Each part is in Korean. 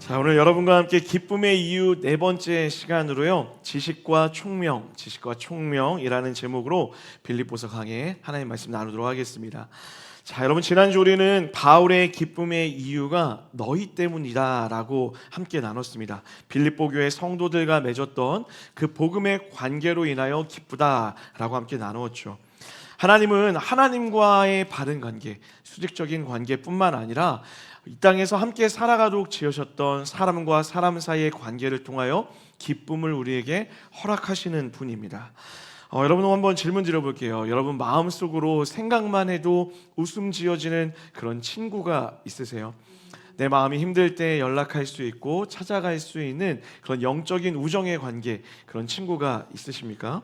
자, 오늘 여러분과 함께 기쁨의 이유 네 번째 시간으로요, 지식과 총명이라는 제목으로 빌립보서 강해 하나님 말씀 나누도록 하겠습니다. 자, 여러분, 지난주 우리는 바울의 기쁨의 이유가 너희 때문이다 라고 함께 나눴습니다. 빌립보 교회 성도들과 맺었던 그 복음의 관계로 인하여 기쁘다 라고 함께 나누었죠. 하나님은 하나님과의 바른 관계, 수직적인 관계뿐만 아니라 이 땅에서 함께 살아가도록 지으셨던 사람과 사람 사이의 관계를 통하여 기쁨을 우리에게 허락하시는 분입니다. 여러분, 한번 질문 드려볼게요. 여러분 마음속으로 생각만 해도 웃음 지어지는 그런 친구가 있으세요? 내 마음이 힘들 때 연락할 수 있고 찾아갈 수 있는 그런 영적인 우정의 관계, 그런 친구가 있으십니까?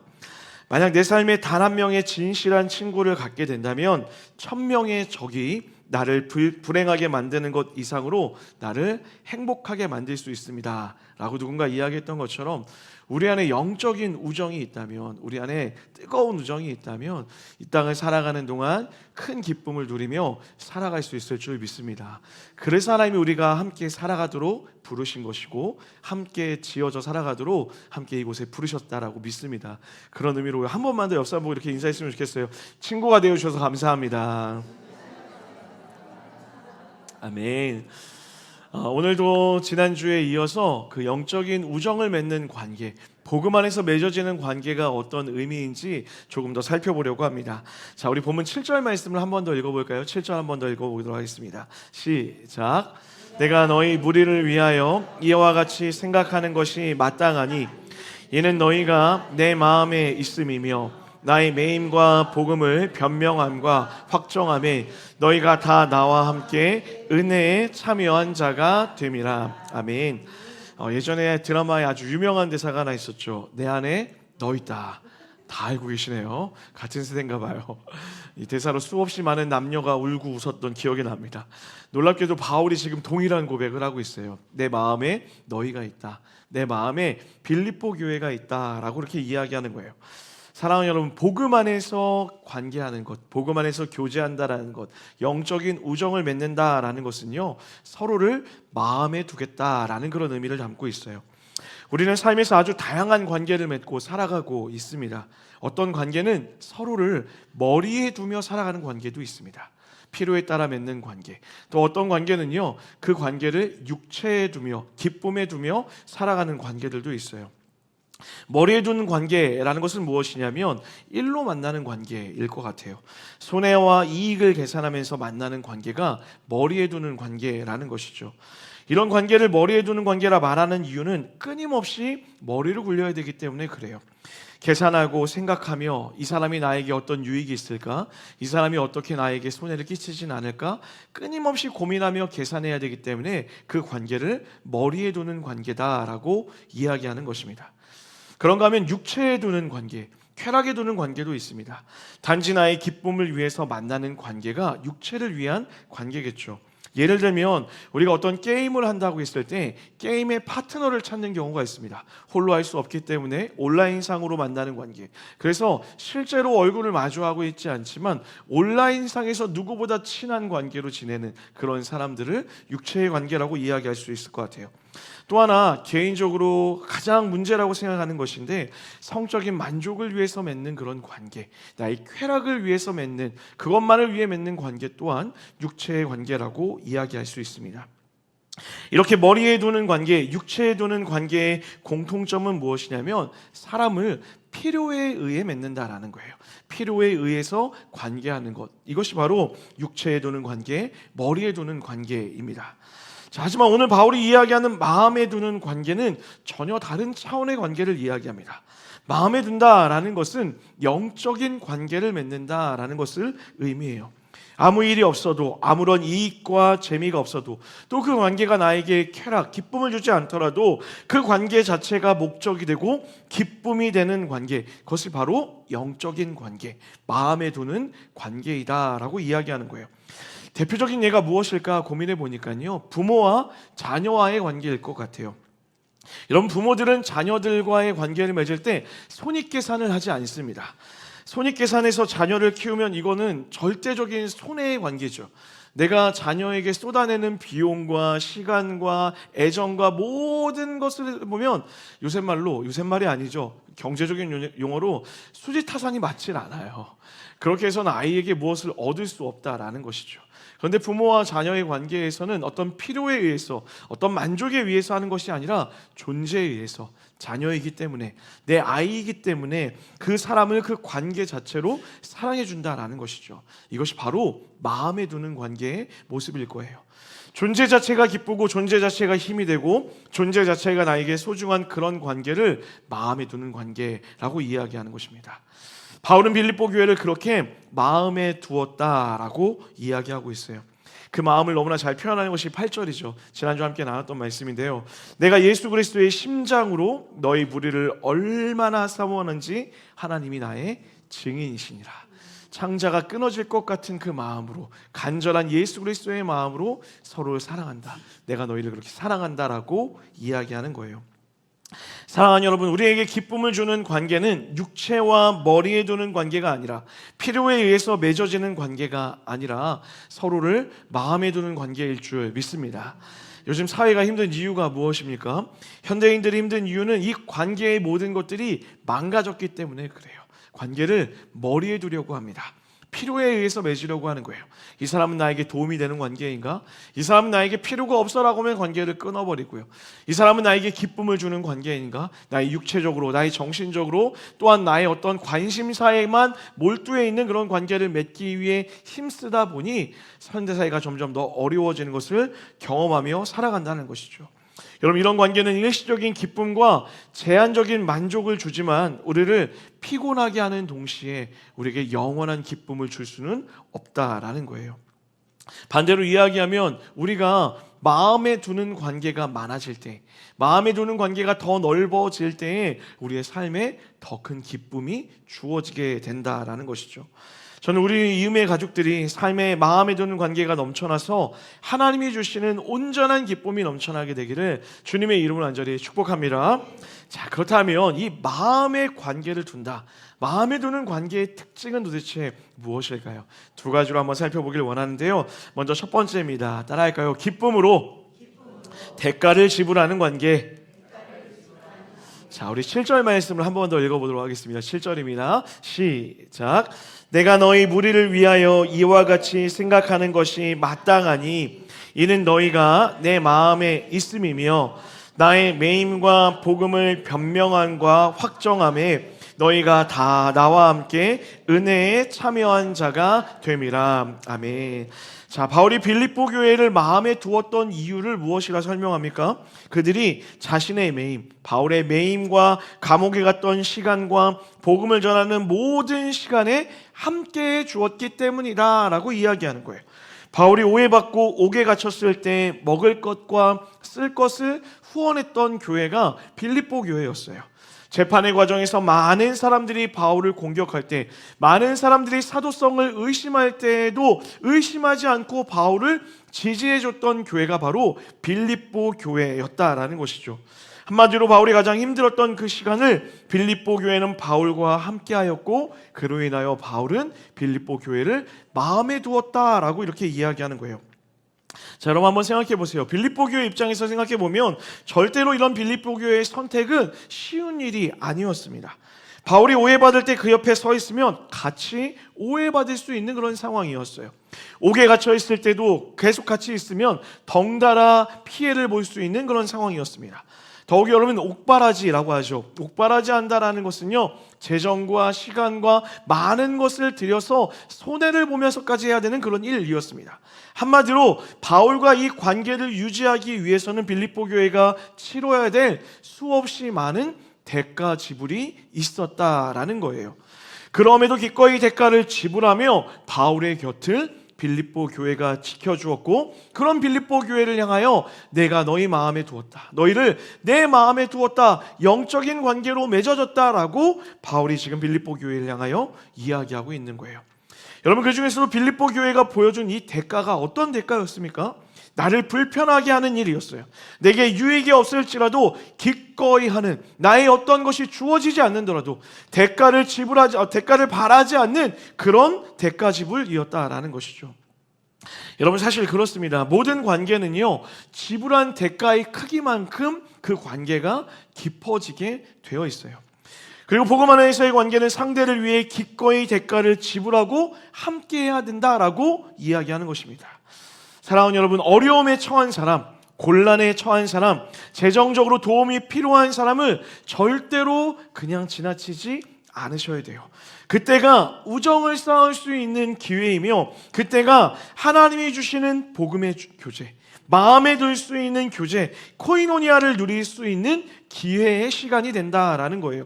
만약 내 삶에 단 한 명의 진실한 친구를 갖게 된다면 1000명의 적이 나를 불행하게 만드는 것 이상으로 나를 행복하게 만들 수 있습니다 라고 누군가 이야기했던 것처럼, 우리 안에 영적인 우정이 있다면, 우리 안에 뜨거운 우정이 있다면 이 땅을 살아가는 동안 큰 기쁨을 누리며 살아갈 수 있을 줄 믿습니다. 그래서 하나님이 우리가 함께 살아가도록 부르신 것이고, 함께 지어져 살아가도록 함께 이곳에 부르셨다라고 믿습니다. 그런 의미로 한 번만 더 옆 사람 보고 이렇게 인사했으면 좋겠어요. 친구가 되어주셔서 감사합니다. 아멘. 오늘도 지난주에 이어서 그 영적인 우정을 맺는 관계, 복음 안에서 맺어지는 관계가 어떤 의미인지 조금 더 살펴보려고 합니다. 자, 우리 본문 7절 말씀을 한 번 더 읽어볼까요? 7절 한 번 더 읽어보도록 하겠습니다. 시작. 내가 너희 무리를 위하여 이와 같이 생각하는 것이 마땅하니 이는 너희가 내 마음에 있음이며 나의 매임과 복음을 변명함과 확정함에 너희가 다 나와 함께 은혜에 참여한 자가 됨이라. 아멘. 예전에 드라마에 아주 유명한 대사가 하나 있었죠. 내 안에 너 있다. 다 알고 계시네요. 같은 세대인가 봐요. 이 대사로 수없이 많은 남녀가 울고 웃었던 기억이 납니다. 놀랍게도 바울이 지금 동일한 고백을 하고 있어요. 내 마음에 너희가 있다. 내 마음에 빌립보 교회가 있다라고 이렇게 이야기하는 거예요. 사랑하는 여러분, 복음 안에서 관계하는 것, 복음 안에서 교제한다라는 것, 영적인 우정을 맺는다라는 것은요, 서로를 마음에 두겠다라는 그런 의미를 담고 있어요. 우리는 삶에서 아주 다양한 관계를 맺고 살아가고 있습니다. 어떤 관계는 서로를 머리에 두며 살아가는 관계도 있습니다. 필요에 따라 맺는 관계. 또 어떤 관계는요, 그 관계를 육체에 두며 기쁨에 두며 살아가는 관계들도 있어요. 머리에 두는 관계라는 것은 무엇이냐면 일로 만나는 관계일 것 같아요. 손해와 이익을 계산하면서 만나는 관계가 머리에 두는 관계라는 것이죠. 이런 관계를 머리에 두는 관계라 말하는 이유는 끊임없이 머리를 굴려야 되기 때문에 그래요. 계산하고 생각하며 이 사람이 나에게 어떤 유익이 있을까? 이 사람이 어떻게 나에게 손해를 끼치진 않을까? 끊임없이 고민하며 계산해야 되기 때문에 그 관계를 머리에 두는 관계다라고 이야기하는 것입니다. 그런가 하면 육체에 두는 관계, 쾌락에 두는 관계도 있습니다. 단지 나의 기쁨을 위해서 만나는 관계가 육체를 위한 관계겠죠. 예를 들면 우리가 어떤 게임을 한다고 했을 때 게임의 파트너를 찾는 경우가 있습니다. 홀로 할 수 없기 때문에 온라인상으로 만나는 관계. 그래서 실제로 얼굴을 마주하고 있지 않지만 온라인상에서 누구보다 친한 관계로 지내는 그런 사람들을 육체의 관계라고 이야기할 수 있을 것 같아요. 또 하나, 개인적으로 가장 문제라고 생각하는 것인데, 성적인 만족을 위해서 맺는 그런 관계, 나의 쾌락을 위해서 맺는, 그것만을 위해 맺는 관계 또한 육체의 관계라고 이야기할 수 있습니다. 이렇게 머리에 두는 관계, 육체에 두는 관계의 공통점은 무엇이냐면 사람을 필요에 의해 맺는다라는 거예요. 필요에 의해서 관계하는 것, 이것이 바로 육체에 두는 관계, 머리에 두는 관계입니다. 자, 하지만 오늘 바울이 이야기하는 마음에 두는 관계는 전혀 다른 차원의 관계를 이야기합니다. 마음에 둔다라는 것은 영적인 관계를 맺는다라는 것을 의미해요. 아무 일이 없어도, 아무런 이익과 재미가 없어도, 또 그 관계가 나에게 쾌락, 기쁨을 주지 않더라도 그 관계 자체가 목적이 되고 기쁨이 되는 관계, 그것이 바로 영적인 관계, 마음에 두는 관계이다라고 이야기하는 거예요. 대표적인 예가 무엇일까 고민해 보니까요, 부모와 자녀와의 관계일 것 같아요. 여러분, 부모들은 자녀들과의 관계를 맺을 때 손익계산을 하지 않습니다. 손익계산에서 자녀를 키우면 이거는 절대적인 손해의 관계죠. 내가 자녀에게 쏟아내는 비용과 시간과 애정과 모든 것을 보면 요새 말이 아니죠. 경제적인 용어로 수지타산이 맞질 않아요. 그렇게 해서는 아이에게 무엇을 얻을 수 없다라는 것이죠. 그런데 부모와 자녀의 관계에서는 어떤 필요에 의해서, 어떤 만족에 의해서 하는 것이 아니라 존재에 의해서, 자녀이기 때문에, 내 아이이기 때문에 그 사람을 그 관계 자체로 사랑해 준다라는 것이죠. 이것이 바로 마음에 두는 관계의 모습일 거예요. 존재 자체가 기쁘고 존재 자체가 힘이 되고 존재 자체가 나에게 소중한 그런 관계를 마음에 두는 관계라고 이야기하는 것입니다. 바울은 빌립보 교회를 그렇게 마음에 두었다라고 이야기하고 있어요. 그 마음을 너무나 잘 표현하는 것이 8절이죠. 지난주 함께 나눴던 말씀인데요. 내가 예수 그리스도의 심장으로 너희 무리를 얼마나 사모하는지 하나님이 나의 증인이시니라. 창자가 끊어질 것 같은 그 마음으로, 간절한 예수 그리스도의 마음으로 서로를 사랑한다. 내가 너희를 그렇게 사랑한다라고 이야기하는 거예요. 사랑하는 여러분, 우리에게 기쁨을 주는 관계는 육체와 머리에 두는 관계가 아니라, 필요에 의해서 맺어지는 관계가 아니라 서로를 마음에 두는 관계일 줄 믿습니다. 요즘 사회가 힘든 이유가 무엇입니까? 현대인들이 힘든 이유는 이 관계의 모든 것들이 망가졌기 때문에 그래요. 관계를 머리에 두려고 합니다. 필요에 의해서 맺으려고 하는 거예요. 이 사람은 나에게 도움이 되는 관계인가? 이 사람은 나에게 필요가 없어라고 하면 관계를 끊어버리고요. 이 사람은 나에게 기쁨을 주는 관계인가? 나의 육체적으로, 나의 정신적으로, 또한 나의 어떤 관심사에만 몰두해 있는 그런 관계를 맺기 위해 힘쓰다 보니 현대사회가 점점 더 어려워지는 것을 경험하며 살아간다는 것이죠. 여러분, 이런 관계는 일시적인 기쁨과 제한적인 만족을 주지만 우리를 피곤하게 하는 동시에 우리에게 영원한 기쁨을 줄 수는 없다라는 거예요. 반대로 이야기하면 우리가 마음에 두는 관계가 많아질 때, 마음에 두는 관계가 더 넓어질 때에 우리의 삶에 더 큰 기쁨이 주어지게 된다라는 것이죠. 저는 우리 이음의 가족들이 삶에 마음에 두는 관계가 넘쳐나서 하나님이 주시는 온전한 기쁨이 넘쳐나게 되기를 주님의 이름으로 간절히 축복합니다. 자, 그렇다면 이 마음의 관계를 둔다, 마음에 두는 관계의 특징은 도대체 무엇일까요? 두 가지로 한번 살펴보길 원하는데요. 먼저 첫 번째입니다. 따라할까요? 기쁨으로 대가를 지불하는 관계. 자, 우리 7절 말씀을 한 번 더 읽어보도록 하겠습니다. 7절입니다. 시작. 내가 너희 무리를 위하여 이와 같이 생각하는 것이 마땅하니 이는 너희가 내 마음에 있음이며 나의 매임과 복음을 변명함과 확정함에 너희가 다 나와 함께 은혜에 참여한 자가 됨이라. 아멘. 자, 바울이 빌립보 교회를 마음에 두었던 이유를 무엇이라 설명합니까? 그들이 자신의 매임, 바울의 매임과 감옥에 갔던 시간과 복음을 전하는 모든 시간에 함께 주었기 때문이다 라고 이야기하는 거예요. 바울이 오해받고 옥에 갇혔을 때 먹을 것과 쓸 것을 후원했던 교회가 빌립보 교회였어요. 재판의 과정에서 많은 사람들이 바울을 공격할 때, 많은 사람들이 사도성을 의심할 때에도 의심하지 않고 바울을 지지해줬던 교회가 바로 빌립보 교회였다라는 것이죠. 한마디로 바울이 가장 힘들었던 그 시간을 빌립보 교회는 바울과 함께하였고, 그로 인하여 바울은 빌립보 교회를 마음에 두었다라고 이렇게 이야기하는 거예요. 자, 여러분 한번 생각해 보세요. 빌립보 교회 입장에서 생각해 보면 절대로 이런 빌립보 교회의 선택은 쉬운 일이 아니었습니다. 바울이 오해받을 때 그 옆에 서 있으면 같이 오해받을 수 있는 그런 상황이었어요. 옥에 갇혀 있을 때도 계속 같이 있으면 덩달아 피해를 볼 수 있는 그런 상황이었습니다. 더욱이 여러분, 옥바라지라고 하죠. 옥바라지 한다라는 것은요, 재정과 시간과 많은 것을 들여서 손해를 보면서까지 해야 되는 그런 일이었습니다. 한마디로 바울과 이 관계를 유지하기 위해서는 빌립보 교회가 치러야 될 수없이 많은 대가 지불이 있었다라는 거예요. 그럼에도 기꺼이 대가를 지불하며 바울의 곁을 빌립보 교회가 지켜주었고, 그런 빌립보 교회를 향하여 내가 너희 마음에 두었다, 너희를 내 마음에 두었다, 영적인 관계로 맺어졌다라고 바울이 지금 빌립보 교회를 향하여 이야기하고 있는 거예요. 여러분, 그 중에서도 빌립보 교회가 보여준 이 대가가 어떤 대가였습니까? 나를 불편하게 하는 일이었어요. 내게 유익이 없을지라도 기꺼이 하는, 나의 어떤 것이 주어지지 않는더라도 대가를 바라지 않는 그런 대가 지불이었다라는 것이죠. 여러분 사실 그렇습니다. 모든 관계는요, 지불한 대가의 크기만큼 그 관계가 깊어지게 되어 있어요. 그리고 복음 안에서의 관계는 상대를 위해 기꺼이 대가를 지불하고 함께해야 된다라고 이야기하는 것입니다. 사랑하는 여러분, 어려움에 처한 사람, 곤란에 처한 사람, 재정적으로 도움이 필요한 사람을 절대로 그냥 지나치지 않으셔야 돼요. 그때가 우정을 쌓을 수 있는 기회이며, 그때가 하나님이 주시는 복음의 교제, 마음에 들 수 있는 교제, 코이노니아를 누릴 수 있는 기회의 시간이 된다라는 거예요.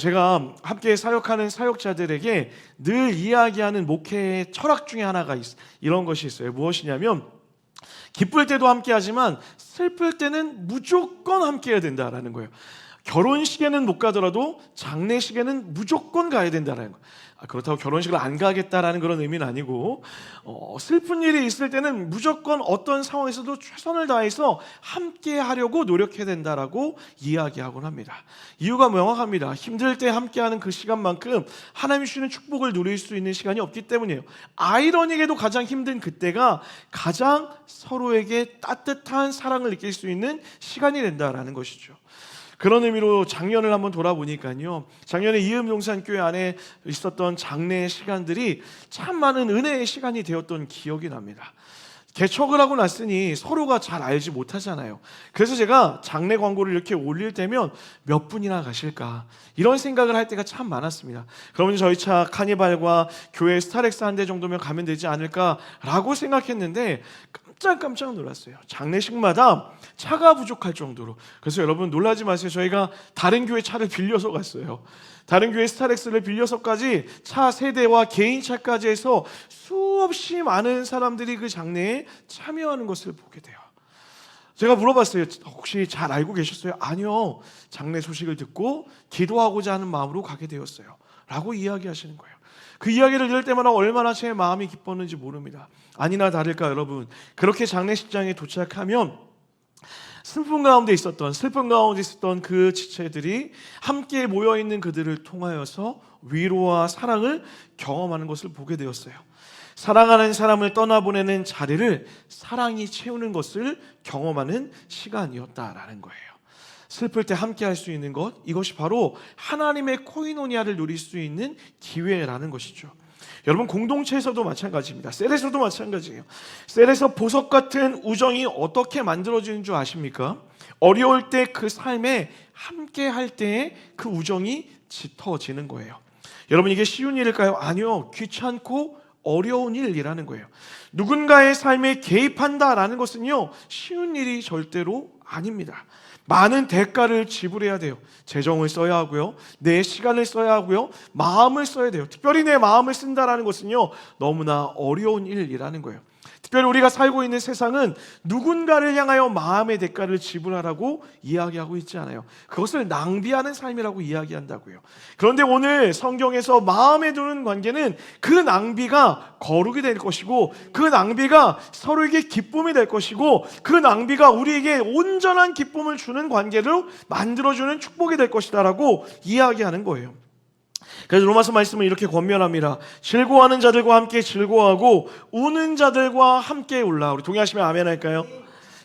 제가 함께 사역하는 사역자들에게 늘 이야기하는 목회의 철학 중에 하나가 이런 것이 있어요. 무엇이냐면, 기쁠 때도 함께 하지만 슬플 때는 무조건 함께 해야 된다라는 거예요. 결혼식에는 못 가더라도 장례식에는 무조건 가야 된다는 거예요. 그렇다고 결혼식을 안 가겠다라는 그런 의미는 아니고, 슬픈 일이 있을 때는 무조건 어떤 상황에서도 최선을 다해서 함께 하려고 노력해야 된다라고 이야기하곤 합니다. 이유가 명확합니다. 힘들 때 함께하는 그 시간만큼 하나님이 주시는 축복을 누릴 수 있는 시간이 없기 때문이에요. 아이러니게도 가장 힘든 그때가 가장 서로에게 따뜻한 사랑을 느낄 수 있는 시간이 된다라는 것이죠. 그런 의미로 작년을 한번 돌아보니까요, 작년에 이음용산교회 안에 있었던 장례 시간들이 참 많은 은혜의 시간이 되었던 기억이 납니다. 개척을 하고 났으니 서로가 잘 알지 못하잖아요. 그래서 제가 장례 광고를 이렇게 올릴 때면 몇 분이나 가실까, 이런 생각을 할 때가 참 많았습니다. 그러면 저희 차 카니발과 교회 스타렉스 한 대 정도면 가면 되지 않을까라고 생각했는데 깜짝 놀랐어요. 장례식마다 차가 부족할 정도로. 그래서 여러분 놀라지 마세요. 저희가 다른 교회 차를 빌려서 갔어요. 다른 교회 스타렉스를 빌려서까지 차 세대와 개인차까지 해서 수없이 많은 사람들이 그 장례에 참여하는 것을 보게 돼요. 제가 물어봤어요. 혹시 잘 알고 계셨어요? 아니요. 장례 소식을 듣고 기도하고자 하는 마음으로 가게 되었어요 라고 이야기하시는 거예요. 그 이야기를 들을 때마다 얼마나 제 마음이 기뻤는지 모릅니다. 아니나 다를까 여러분, 그렇게 장례식장에 도착하면 슬픈 가운데 있었던 그 지체들이 함께 모여있는 그들을 통하여서 위로와 사랑을 경험하는 것을 보게 되었어요. 사랑하는 사람을 떠나보내는 자리를 사랑이 채우는 것을 경험하는 시간이었다라는 거예요. 슬플 때 함께 할 수 있는 것, 이것이 바로 하나님의 코이노니아를 누릴 수 있는 기회라는 것이죠. 여러분, 공동체에서도 마찬가지입니다. 셀에서도 마찬가지예요. 셀에서 보석 같은 우정이 어떻게 만들어지는 줄 아십니까? 어려울 때 그 삶에 함께 할 때에 그 우정이 짙어지는 거예요. 여러분, 이게 쉬운 일일까요? 아니요. 귀찮고 어려운 일이라는 거예요. 누군가의 삶에 개입한다라는 것은요, 쉬운 일이 절대로 아닙니다. 많은 대가를 지불해야 돼요. 재정을 써야 하고요, 내 시간을 써야 하고요, 마음을 써야 돼요. 특별히 내 마음을 쓴다라는 것은요, 너무나 어려운 일이라는 거예요. 특별히 우리가 살고 있는 세상은 누군가를 향하여 마음의 대가를 지불하라고 이야기하고 있지 않아요. 그것을 낭비하는 삶이라고 이야기한다고요. 그런데 오늘 성경에서 마음에 두는 관계는 그 낭비가 거룩이 될 것이고, 그 낭비가 서로에게 기쁨이 될 것이고, 그 낭비가 우리에게 온전한 기쁨을 주는 관계로 만들어주는 축복이 될 것이다라고 이야기하는 거예요. 그래서 로마서 말씀은 이렇게 권면합니다. 즐거워하는 자들과 함께 즐거워하고 우는 자들과 함께 울라. 우리 동의하시면 아멘 할까요?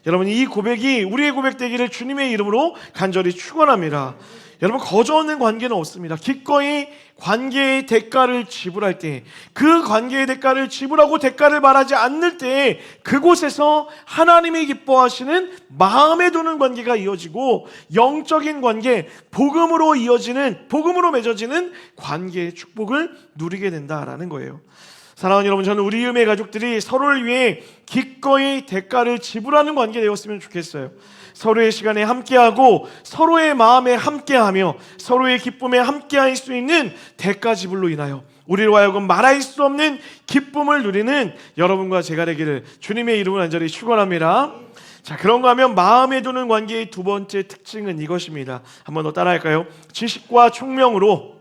여러분, 이 고백이 우리의 고백 되기를 주님의 이름으로 간절히 축원합니다. 여러분, 거저 없는 관계는 없습니다. 기꺼이 관계의 대가를 지불할 때, 그 관계의 대가를 지불하고 대가를 말하지 않을 때, 그곳에서 하나님이 기뻐하시는 마음에 두는 관계가 이어지고, 영적인 관계, 복음으로 맺어지는 관계의 축복을 누리게 된다라는 거예요. 사랑하는 여러분, 저는 우리 의회 가족들이 서로를 위해 기꺼이 대가를 지불하는 관계 되었으면 좋겠어요. 서로의 시간에 함께하고 서로의 마음에 함께하며 서로의 기쁨에 함께할 수 있는 대가 지불로 인하여 우리로 하여금 말할 수 없는 기쁨을 누리는 여러분과 제가 되기를 주님의 이름으로 간절히 축원합니다. 자, 그런가 하면 마음에 두는 관계의 두 번째 특징은 이것입니다. 한번 더 따라할까요? 지식과 총명으로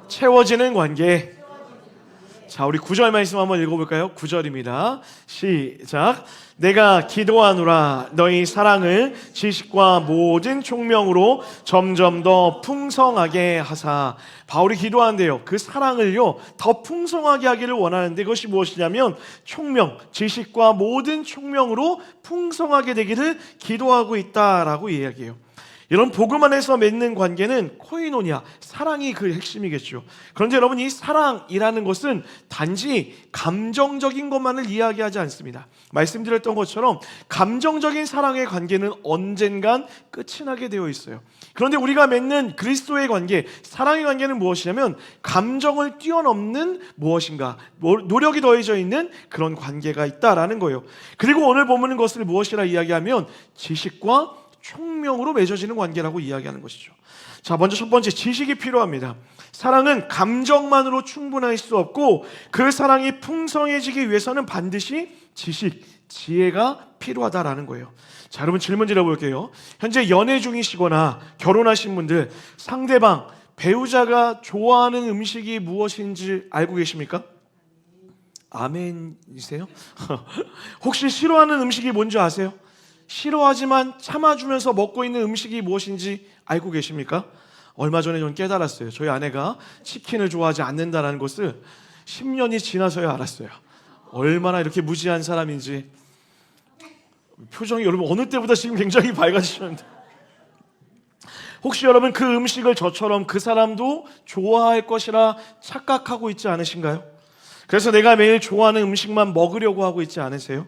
채워지는 관계. 자, 우리 9절 말씀 한번 읽어볼까요? 9절입니다. 시작. 내가 기도하노라 너희 사랑을 지식과 모든 총명으로 점점 더 풍성하게 하사. 바울이 기도한대요. 그 사랑을요 더 풍성하게 하기를 원하는데, 그것이 무엇이냐면 총명, 지식과 모든 총명으로 풍성하게 되기를 기도하고 있다라고 이야기해요. 이런 복음 안에서 맺는 관계는 코이노니아, 사랑이 그 핵심이겠죠. 그런데 여러분, 이 사랑이라는 것은 단지 감정적인 것만을 이야기하지 않습니다. 말씀드렸던 것처럼 감정적인 사랑의 관계는 언젠간 끝이 나게 되어 있어요. 그런데 우리가 맺는 그리스도의 관계, 사랑의 관계는 무엇이냐면 감정을 뛰어넘는 무엇인가, 노력이 더해져 있는 그런 관계가 있다라는 거예요. 그리고 오늘 본문은 것을 무엇이라 이야기하면 지식과 총명으로 맺어지는 관계라고 이야기하는 것이죠. 자, 먼저 첫 번째, 지식이 필요합니다. 사랑은 감정만으로 충분할 수 없고 그 사랑이 풍성해지기 위해서는 반드시 지식, 지혜가 필요하다라는 거예요. 자, 여러분 질문 드려볼게요. 현재 연애 중이시거나 결혼하신 분들, 상대방, 배우자가 좋아하는 음식이 무엇인지 알고 계십니까? 아멘이세요? 혹시 싫어하는 음식이 뭔지 아세요? 싫어하지만 참아주면서 먹고 있는 음식이 무엇인지 알고 계십니까? 얼마 전에 저는 깨달았어요. 저희 아내가 치킨을 좋아하지 않는다는 것을 10년이 지나서야 알았어요. 얼마나 이렇게 무지한 사람인지. 표정이 여러분 어느 때보다 지금 굉장히 밝아지셨는데, 혹시 여러분 그 음식을 저처럼 그 사람도 좋아할 것이라 착각하고 있지 않으신가요? 그래서 내가 매일 좋아하는 음식만 먹으려고 하고 있지 않으세요?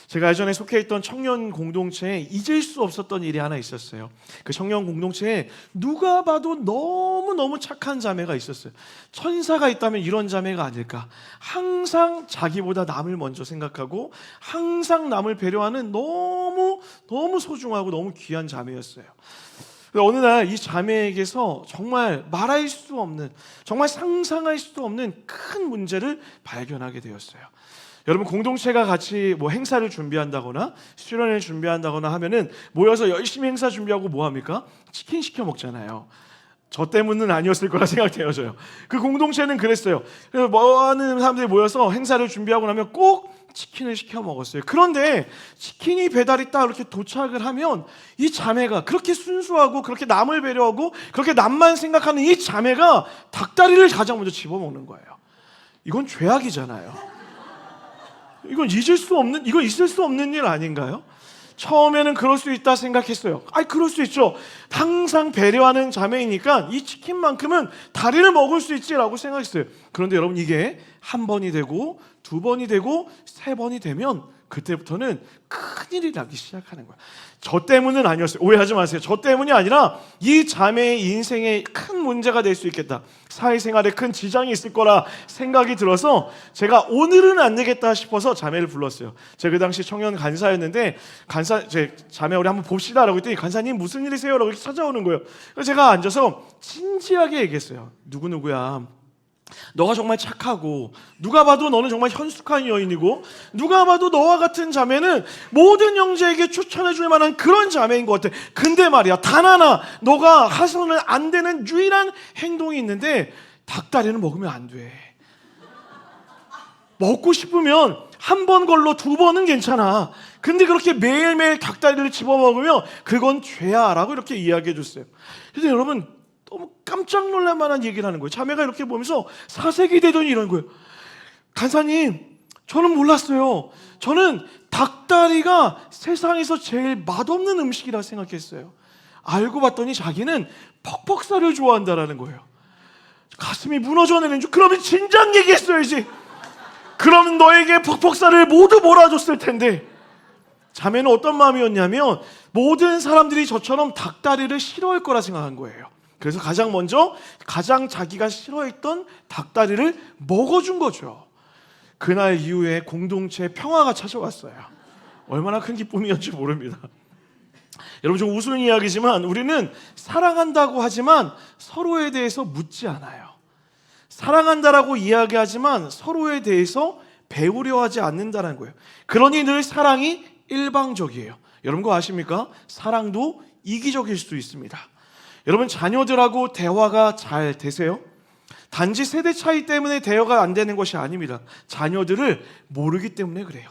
제가 예전에 속해 있던 청년 공동체에 잊을 수 없었던 일이 하나 있었어요. 그 청년 공동체에 누가 봐도 너무너무 착한 자매가 있었어요. 천사가 있다면 이런 자매가 아닐까. 항상 자기보다 남을 먼저 생각하고 항상 남을 배려하는 너무 소중하고 너무 귀한 자매였어요. 어느 날 이 자매에게서 정말 말할 수 없는, 정말 상상할 수도 없는 큰 문제를 발견하게 되었어요. 여러분, 공동체가 같이 행사를 준비한다거나 수련회를 준비한다거나 하면은 모여서 열심히 행사 준비하고 뭐 합니까? 치킨 시켜 먹잖아요. 저 때문은 아니었을 거라 생각해요. 저요. 그 공동체는 그랬어요. 그래서 많은 사람들이 모여서 행사를 준비하고 나면 꼭 치킨을 시켜 먹었어요. 그런데 치킨이 배달이 딱 이렇게 도착을 하면 이 자매가, 그렇게 순수하고 그렇게 남을 배려하고 그렇게 남만 생각하는 이 자매가 닭다리를 가장 먼저 집어먹는 거예요. 이건 죄악이잖아요. 이건 잊을 수 없는, 이건 있을 수 없는 일 아닌가요? 처음에는 그럴 수 있다 생각했어요. 그럴 수 있죠. 항상 배려하는 자매이니까 이 치킨만큼은 다리를 먹을 수 있지라고 생각했어요. 그런데 여러분, 이게 한 번이 되고 두 번이 되고 세 번이 되면 그때부터는 큰일이 나기 시작하는 거예요. 저 때문은 아니었어요. 오해하지 마세요. 저 때문이 아니라 이 자매의 인생에 큰 문제가 될 수 있겠다, 사회생활에 큰 지장이 있을 거라 생각이 들어서 제가 오늘은 안 되겠다 싶어서 자매를 불렀어요. 제가 그 당시 청년 간사였는데, 제 자매 우리 한번 봅시다 라고 했더니, 간사님 무슨 일이세요? 라고 이렇게 찾아오는 거예요. 그래서 제가 앉아서 진지하게 얘기했어요. 누구누구야, 너가 정말 착하고 누가 봐도 너는 정말 현숙한 여인이고 누가 봐도 너와 같은 자매는 모든 형제에게 추천해 줄 만한 그런 자매인 것 같아. 근데 말이야, 단 하나 너가 해서는 안 되는 유일한 행동이 있는데 닭다리는 먹으면 안 돼. 먹고 싶으면 한 번 걸러 두 번은 괜찮아. 근데 그렇게 매일매일 닭다리를 집어먹으면 그건 죄야 라고 이렇게 이야기해 줬어요. 그래서 여러분, 너무 깜짝 놀랄 만한 얘기를 하는 거예요. 자매가 이렇게 보면서 사색이 되더니 이런 거예요. 간사님, 저는 몰랐어요. 저는 닭다리가 세상에서 제일 맛없는 음식이라 생각했어요. 알고 봤더니 자기는 퍽퍽살을 좋아한다라는 거예요. 가슴이 무너져내는 줄. 그러면 진작 얘기했어야지. 그러면 너에게 퍽퍽살을 모두 몰아줬을 텐데. 자매는 어떤 마음이었냐면 모든 사람들이 저처럼 닭다리를 싫어할 거라 생각한 거예요. 그래서 가장 먼저 가장 자기가 싫어했던 닭다리를 먹어준 거죠. 그날 이후에 공동체에 평화가 찾아왔어요. 얼마나 큰 기쁨이었는지 모릅니다. 여러분, 좀 우스운 이야기지만 우리는 사랑한다고 하지만 서로에 대해서 묻지 않아요. 사랑한다라고 이야기하지만 서로에 대해서 배우려 하지 않는다는 거예요. 그러니 늘 사랑이 일방적이에요. 여러분 그거 아십니까? 사랑도 이기적일 수 있습니다. 여러분, 자녀들하고 대화가 잘 되세요? 단지 세대 차이 때문에 대화가 안 되는 것이 아닙니다. 자녀들을 모르기 때문에 그래요.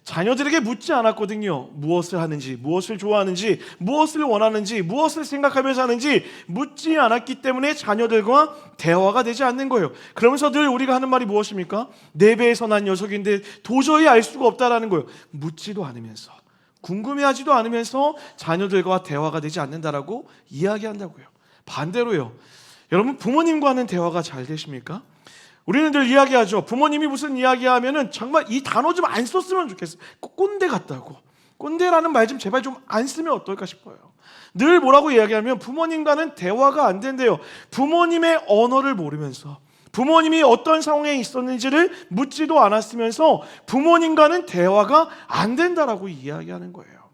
자녀들에게 묻지 않았거든요. 무엇을 하는지, 무엇을 좋아하는지, 무엇을 원하는지, 무엇을 생각하면서 하는지 묻지 않았기 때문에 자녀들과 대화가 되지 않는 거예요. 그러면서 늘 우리가 하는 말이 무엇입니까? 내 배에서 난 녀석인데 도저히 알 수가 없다라는 거예요. 묻지도 않으면서, 궁금해하지도 않으면서 자녀들과 대화가 되지 않는다라고 이야기한다고요. 반대로요. 여러분, 부모님과는 대화가 잘 되십니까? 우리는 늘 이야기하죠. 부모님이 무슨 이야기하면은 정말 이 단어 좀 안 썼으면 좋겠어요. 꼰대 같다고. 꼰대라는 말 좀 제발 좀 안 쓰면 어떨까 싶어요. 늘 뭐라고 이야기하면 부모님과는 대화가 안 된대요. 부모님의 언어를 모르면서, 부모님이 어떤 상황에 있었는지를 묻지도 않았으면서 부모님과는 대화가 안 된다라고 이야기하는 거예요.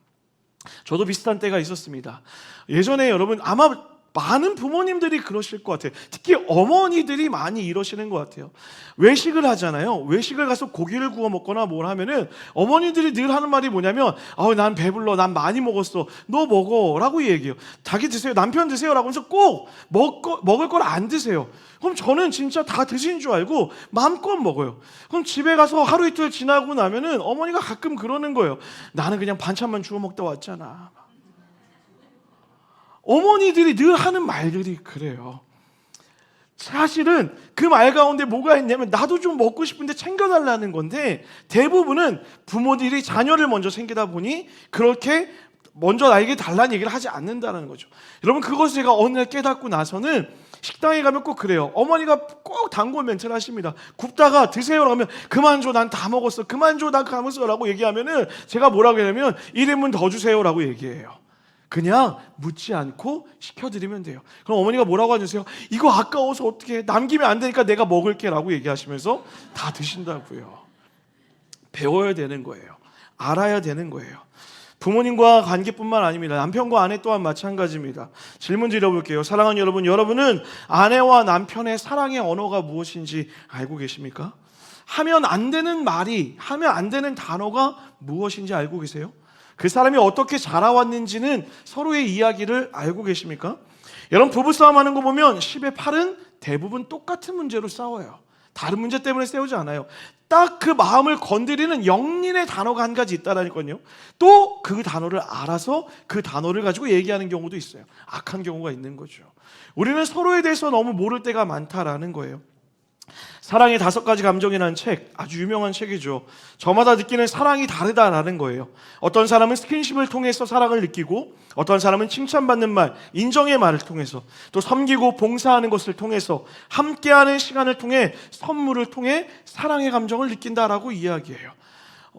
저도 비슷한 때가 있었습니다. 예전에 여러분 아마 많은 부모님들이 그러실 것 같아요. 특히 어머니들이 많이 이러시는 것 같아요. 외식을 하잖아요. 외식을 가서 고기를 구워 먹거나 뭘 하면은 어머니들이 늘 하는 말이 뭐냐면, 난 배불러, 난 많이 먹었어, 너 먹어 라고 얘기해요. 자기 드세요, 남편 드세요 라고 하면서 꼭 먹을 걸 안 드세요. 그럼 저는 진짜 다 드신 줄 알고 마음껏 먹어요. 그럼 집에 가서 하루 이틀 지나고 나면은 어머니가 가끔 그러는 거예요. 나는 그냥 반찬만 주워 먹다 왔잖아. 어머니들이 늘 하는 말들이 그래요. 사실은 그 말 가운데 뭐가 있냐면 나도 좀 먹고 싶은데 챙겨달라는 건데, 대부분은 부모들이 자녀를 먼저 챙기다 보니 그렇게 먼저 나에게 달라는 얘기를 하지 않는다는 거죠. 여러분, 그것을 제가 어느 날 깨닫고 나서는 식당에 가면 꼭 그래요. 어머니가 꼭 단골 멘트를 하십니다. 굽다가 드세요라고 하면 그만 줘, 난 다 먹었어, 그만 줘, 난 감았어 라고 얘기하면은 제가 뭐라고 하냐면 1인분 더 주세요라고 얘기해요. 그냥 묻지 않고 시켜드리면 돼요. 그럼 어머니가 뭐라고 하세요? 이거 아까워서 어떻게, 남기면 안 되니까 내가 먹을게 라고 얘기하시면서 다 드신다고요. 배워야 되는 거예요. 알아야 되는 거예요. 부모님과 관계뿐만 아닙니다. 남편과 아내 또한 마찬가지입니다. 질문 드려볼게요. 사랑하는 여러분, 여러분은 아내와 남편의 사랑의 언어가 무엇인지 알고 계십니까? 하면 안 되는 말이, 하면 안 되는 단어가 무엇인지 알고 계세요? 그 사람이 어떻게 자라왔는지는 서로의 이야기를 알고 계십니까? 여러분, 부부싸움 하는 거 보면 10의 8은 대부분 똑같은 문제로 싸워요. 다른 문제 때문에 싸우지 않아요. 딱 그 마음을 건드리는 영린의 단어가 한 가지 있다라니까요. 또 그 단어를 알아서 그 단어를 가지고 얘기하는 경우도 있어요. 악한 경우가 있는 거죠. 우리는 서로에 대해서 너무 모를 때가 많다라는 거예요. 사랑의 5가지 감정이라는 책, 아주 유명한 책이죠. 저마다 느끼는 사랑이 다르다라는 거예요. 어떤 사람은 스킨십을 통해서 사랑을 느끼고, 어떤 사람은 칭찬받는 말, 인정의 말을 통해서, 또 섬기고 봉사하는 것을 통해서, 함께하는 시간을 통해, 선물을 통해 사랑의 감정을 느낀다라고 이야기해요.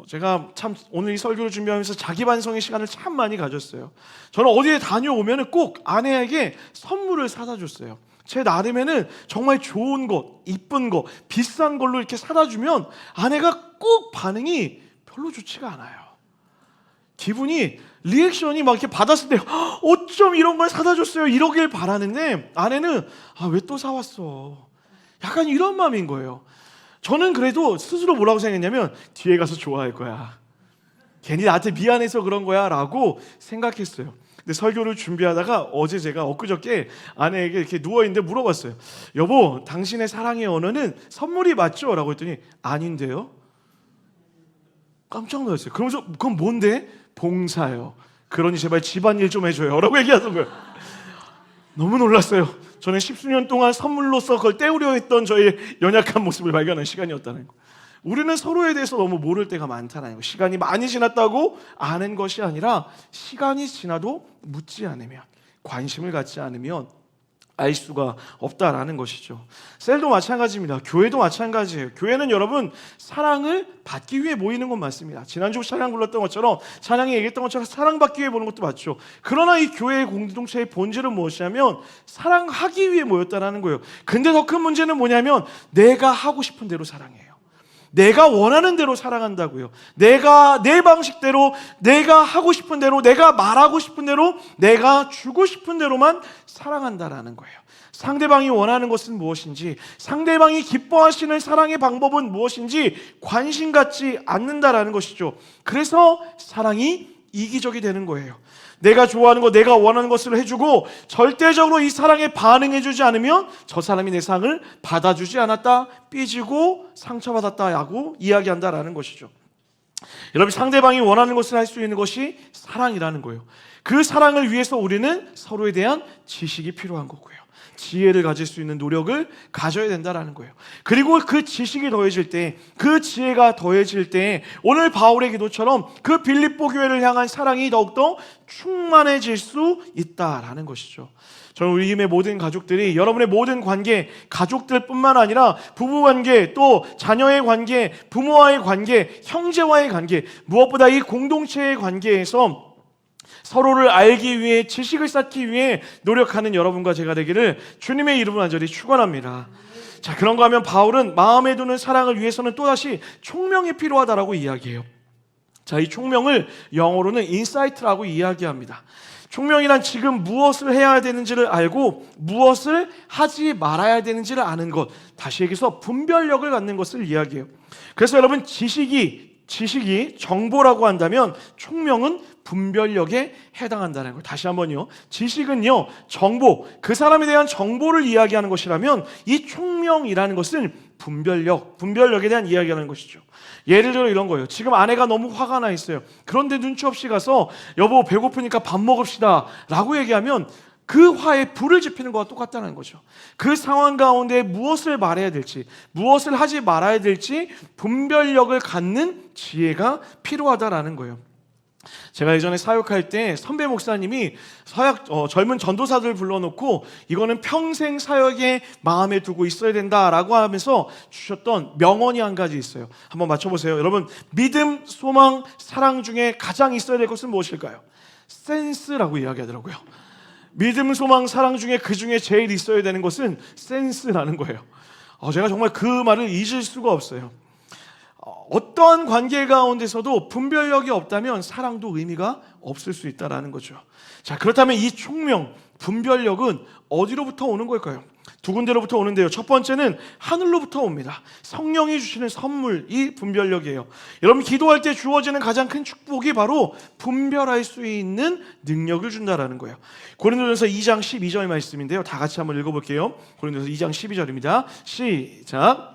제가 참 오늘 이 설교를 준비하면서 자기 반성의 시간을 참 많이 가졌어요. 저는 어디에 다녀오면 꼭 아내에게 선물을 사다 줬어요. 제 나름에는 정말 좋은 것, 이쁜 것, 비싼 걸로 이렇게 사다 주면 아내가 꼭 반응이 별로 좋지가 않아요. 기분이, 리액션이 막 이렇게 받았을 때 어쩜 이런 걸 사다 줬어요 이러길 바라는데, 아내는 왜 또 사왔어, 약간 이런 마음인 거예요. 저는 그래도 스스로 뭐라고 생각했냐면, 뒤에 가서 좋아할 거야, 괜히 나한테 미안해서 그런 거야 라고 생각했어요. 근데 설교를 준비하다가 어제 제가 엊그저께 아내에게 이렇게 누워있는데 물어봤어요. 여보, 당신의 사랑의 언어는 선물이 맞죠? 라고 했더니 아닌데요? 깜짝 놀랐어요. 그러면서 그건 뭔데? 봉사요. 그러니 제발 집안일 좀 해줘요 라고 얘기하던 거예요. 너무 놀랐어요. 저는 10수년 동안 선물로서 그걸 때우려 했던 저의 연약한 모습을 발견한 시간이었다는 거. 우리는 서로에 대해서 너무 모를 때가 많다는 거. 시간이 많이 지났다고 아는 것이 아니라, 시간이 지나도 묻지 않으면, 관심을 갖지 않으면 알 수가 없다라는 것이죠. 셀도 마찬가지입니다. 교회도 마찬가지예요. 교회는 여러분 사랑을 받기 위해 모이는 건 맞습니다. 지난주 찬양 불렀던 것처럼, 찬양이 얘기했던 것처럼 사랑받기 위해 모는 것도 맞죠. 그러나 이 교회의 공동체의 본질은 무엇이냐면 사랑하기 위해 모였다는 거예요. 근데 더 큰 문제는 뭐냐면 내가 하고 싶은 대로 사랑해요. 내가 원하는 대로 사랑한다고요. 내가 내 방식대로, 내가 하고 싶은 대로, 내가 말하고 싶은 대로, 내가 주고 싶은 대로만 사랑한다라는 거예요. 상대방이 원하는 것은 무엇인지, 상대방이 기뻐하시는 사랑의 방법은 무엇인지 관심 갖지 않는다라는 것이죠. 그래서 사랑이 이기적이 되는 거예요. 내가 좋아하는 거, 내가 원하는 것을 해주고 절대적으로 이 사랑에 반응해주지 않으면 저 사람이 내 사랑을 받아주지 않았다, 삐지고 상처받았다라고 이야기한다라는 것이죠. 여러분, 상대방이 원하는 것을 할 수 있는 것이 사랑이라는 거예요. 그 사랑을 위해서 우리는 서로에 대한 지식이 필요한 거고요. 지혜를 가질 수 있는 노력을 가져야 된다라는 거예요. 그리고 그 지식이 더해질 때, 그 지혜가 더해질 때 오늘 바울의 기도처럼 그 빌립보 교회를 향한 사랑이 더욱더 충만해질 수 있다라는 것이죠. 저는 우리 힘의 모든 가족들이 여러분의 모든 관계, 가족들뿐만 아니라 부부관계, 또 자녀의 관계, 부모와의 관계, 형제와의 관계, 무엇보다 이 공동체의 관계에서 서로를 알기 위해, 지식을 쌓기 위해 노력하는 여러분과 제가 되기를 주님의 이름으로 간절히 축원합니다. 자, 그런가 하면 바울은 마음에 두는 사랑을 위해서는 또다시 총명이 필요하다라고 이야기해요. 자, 이 총명을 영어로는 인사이트라고 이야기합니다. 총명이란 지금 무엇을 해야 되는지를 알고 무엇을 하지 말아야 되는지를 아는 것, 다시 얘기해서 분별력을 갖는 것을 이야기해요. 그래서 여러분, 지식이 정보라고 한다면 총명은 분별력에 해당한다는 걸 다시 한번요. 지식은요, 정보, 그 사람에 대한 정보를 이야기하는 것이라면 이 총명이라는 것은 분별력에 대한 이야기하는 것이죠. 예를 들어 이런 거예요. 지금 아내가 너무 화가 나 있어요. 그런데 눈치 없이 가서 여보 배고프니까 밥 먹읍시다 라고 얘기하면 그 화에 불을 지피는 것과 똑같다는 거죠. 그 상황 가운데 무엇을 말해야 될지, 무엇을 하지 말아야 될지 분별력을 갖는 지혜가 필요하다라는 거예요. 제가 예전에 사역할 때 선배 목사님이 젊은 전도사들 불러놓고 이거는 평생 사역에 마음에 두고 있어야 된다라고 하면서 주셨던 명언이 한 가지 있어요. 한번 맞춰보세요. 여러분, 믿음, 소망, 사랑 중에 가장 있어야 될 것은 무엇일까요? 센스라고 이야기하더라고요. 믿음, 소망, 사랑 중에 그 중에 제일 있어야 되는 것은 센스라는 거예요. 제가 정말 그 말을 잊을 수가 없어요. 어떠한 관계 가운데서도 분별력이 없다면 사랑도 의미가 없을 수 있다는 거죠. 자, 그렇다면 이 총명, 분별력은 어디로부터 오는 걸까요? 두 군데로부터 오는데요. 첫 번째는 하늘로부터 옵니다. 성령이 주시는 선물이 분별력이에요. 여러분, 기도할 때 주어지는 가장 큰 축복이 바로 분별할 수 있는 능력을 준다라는 거예요. 고린도전서 2장 12절 말씀인데요. 다 같이 한번 읽어볼게요. 고린도전서 2장 12절입니다. 시작.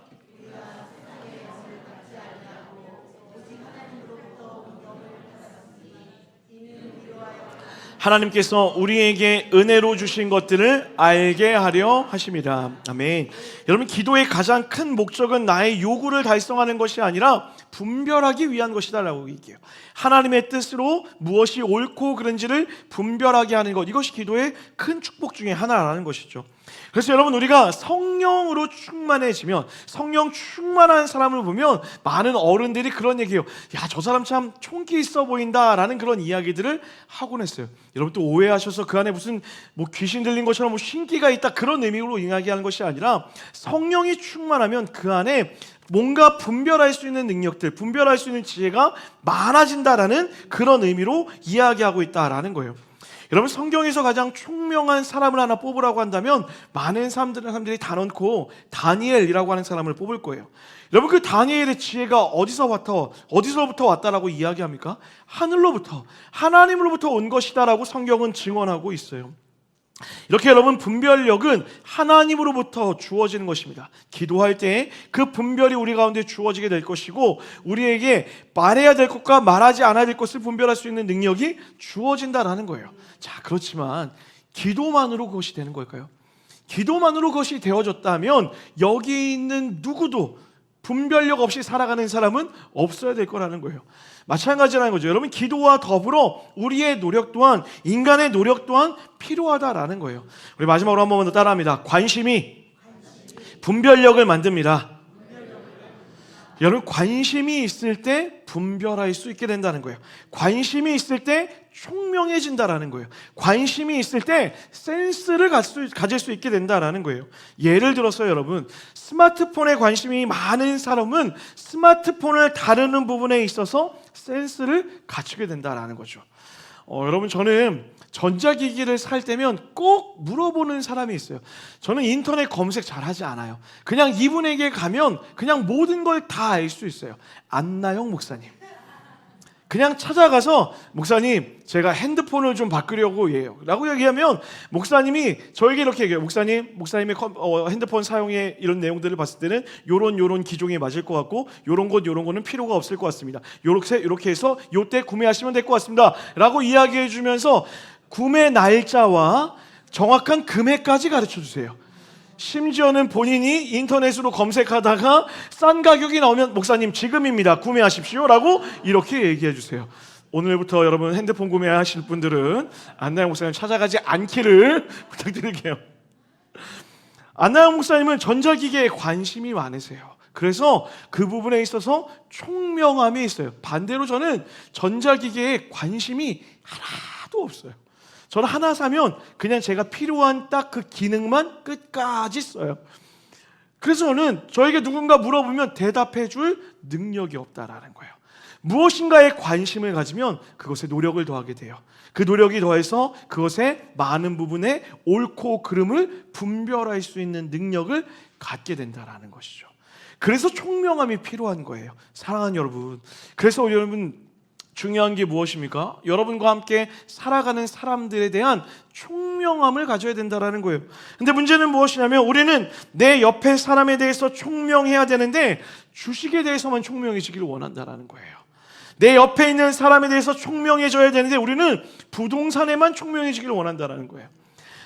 하나님께서 우리에게 은혜로 주신 것들을 알게 하려 하심이라. 아멘. 여러분, 기도의 가장 큰 목적은 나의 요구를 달성하는 것이 아니라 분별하기 위한 것이다 라고 얘기해요. 하나님의 뜻으로 무엇이 옳고 그른지를 분별하게 하는 것, 이것이 기도의 큰 축복 중에 하나라는 것이죠. 그래서 여러분, 우리가 성령으로 충만해지면, 성령 충만한 사람을 보면 많은 어른들이 그런 얘기해요. 야, 저 사람 참 총기 있어 보인다 라는 그런 이야기들을 하곤 했어요. 여러분, 또 오해하셔서 그 안에 무슨 귀신 들린 것처럼 신기가 있다 그런 의미로 이야기하는 것이 아니라, 성령이 충만하면 그 안에 뭔가 분별할 수 있는 능력들, 분별할 수 있는 지혜가 많아진다라는 그런 의미로 이야기하고 있다라는 거예요. 여러분, 성경에서 가장 총명한 사람을 하나 뽑으라고 한다면 많은 사람들이 다 넣고 다니엘이라고 하는 사람을 뽑을 거예요. 여러분, 그 다니엘의 지혜가 어디서부터 왔다라고 이야기합니까? 하늘로부터, 하나님으로부터 온 것이다라고 성경은 증언하고 있어요. 이렇게 여러분, 분별력은 하나님으로부터 주어지는 것입니다. 기도할 때 그 분별이 우리 가운데 주어지게 될 것이고, 우리에게 말해야 될 것과 말하지 않아야 될 것을 분별할 수 있는 능력이 주어진다라는 거예요. 자, 그렇지만 기도만으로 그것이 되는 걸까요? 기도만으로 그것이 되어졌다면 여기 있는 누구도 분별력 없이 살아가는 사람은 없어야 될 거라는 거예요. 마찬가지라는 거죠. 여러분, 기도와 더불어 우리의 노력 또한, 인간의 노력 또한 필요하다라는 거예요. 우리 마지막으로 한 번만 더 따라합니다. 관심이 분별력을 만듭니다. 여러분, 관심이 있을 때 분별할 수 있게 된다는 거예요. 관심이 있을 때 총명해진다라는 거예요. 관심이 있을 때 센스를 가질 수 있게 된다라는 거예요. 예를 들어서 여러분, 스마트폰에 관심이 많은 사람은 스마트폰을 다루는 부분에 있어서 센스를 갖추게 된다라는 거죠. 여러분, 저는 전자기기를 살 때면 꼭 물어보는 사람이 있어요. 저는 인터넷 검색 잘하지 않아요. 그냥 이분에게 가면 그냥 모든 걸 다 알 수 있어요. 안나영 목사님. 그냥 찾아가서 목사님 제가 핸드폰을 좀 바꾸려고 해요 라고 얘기하면 목사님이 저에게 이렇게 얘기해요. 목사님의 핸드폰 사용의 이런 내용들을 봤을 때는 요런 기종에 맞을 것 같고 요런 거는 필요가 없을 것 같습니다. 요렇게 해서 요때 구매하시면 될 것 같습니다 라고 이야기해 주면서 구매 날짜와 정확한 금액까지 가르쳐 주세요. 심지어는 본인이 인터넷으로 검색하다가 싼 가격이 나오면 목사님 지금입니다 구매하십시오 라고 이렇게 얘기해 주세요. 오늘부터 여러분 핸드폰 구매하실 분들은 안나영 목사님 찾아가지 않기를 부탁드릴게요. 안나영 목사님은 전자기기에 관심이 많으세요. 그래서 그 부분에 있어서 총명함이 있어요. 반대로 저는 전자기기에 관심이 하나도 없어요. 저는 하나 사면 그냥 제가 필요한 딱 그 기능만 끝까지 써요. 그래서 저는 저에게 누군가 물어보면 대답해 줄 능력이 없다라는 거예요. 무엇인가에 관심을 가지면 그것에 노력을 더하게 돼요. 그 노력이 더해서 그것의 많은 부분에 옳고 그름을 분별할 수 있는 능력을 갖게 된다라는 것이죠. 그래서 총명함이 필요한 거예요. 사랑하는 여러분, 그래서 여러분 중요한 게 무엇입니까? 여러분과 함께 살아가는 사람들에 대한 총명함을 가져야 된다는 거예요. 근데 문제는 무엇이냐면 우리는 내 옆에 사람에 대해서 총명해야 되는데 주식에 대해서만 총명해지기를 원한다는 거예요. 내 옆에 있는 사람에 대해서 총명해져야 되는데 우리는 부동산에만 총명해지기를 원한다는 거예요.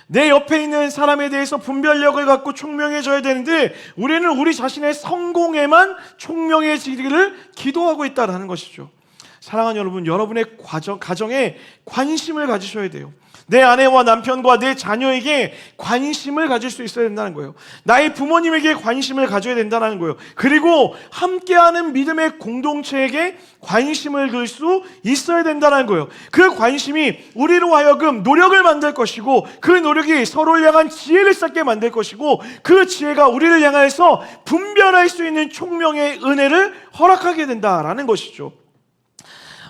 내 옆에 있는 사람에 대해서 분별력을 갖고 총명해져야 되는데 우리는 우리 자신의 성공에만 총명해지기를 기도하고 있다는 것이죠. 사랑하는 여러분, 여러분의 가정에 관심을 가지셔야 돼요. 내 아내와 남편과 내 자녀에게 관심을 가질 수 있어야 된다는 거예요. 나의 부모님에게 관심을 가져야 된다는 거예요. 그리고 함께하는 믿음의 공동체에게 관심을 들 수 있어야 된다는 거예요. 그 관심이 우리로 하여금 노력을 만들 것이고 그 노력이 서로를 향한 지혜를 쌓게 만들 것이고 그 지혜가 우리를 향해서 분별할 수 있는 총명의 은혜를 허락하게 된다라는 것이죠.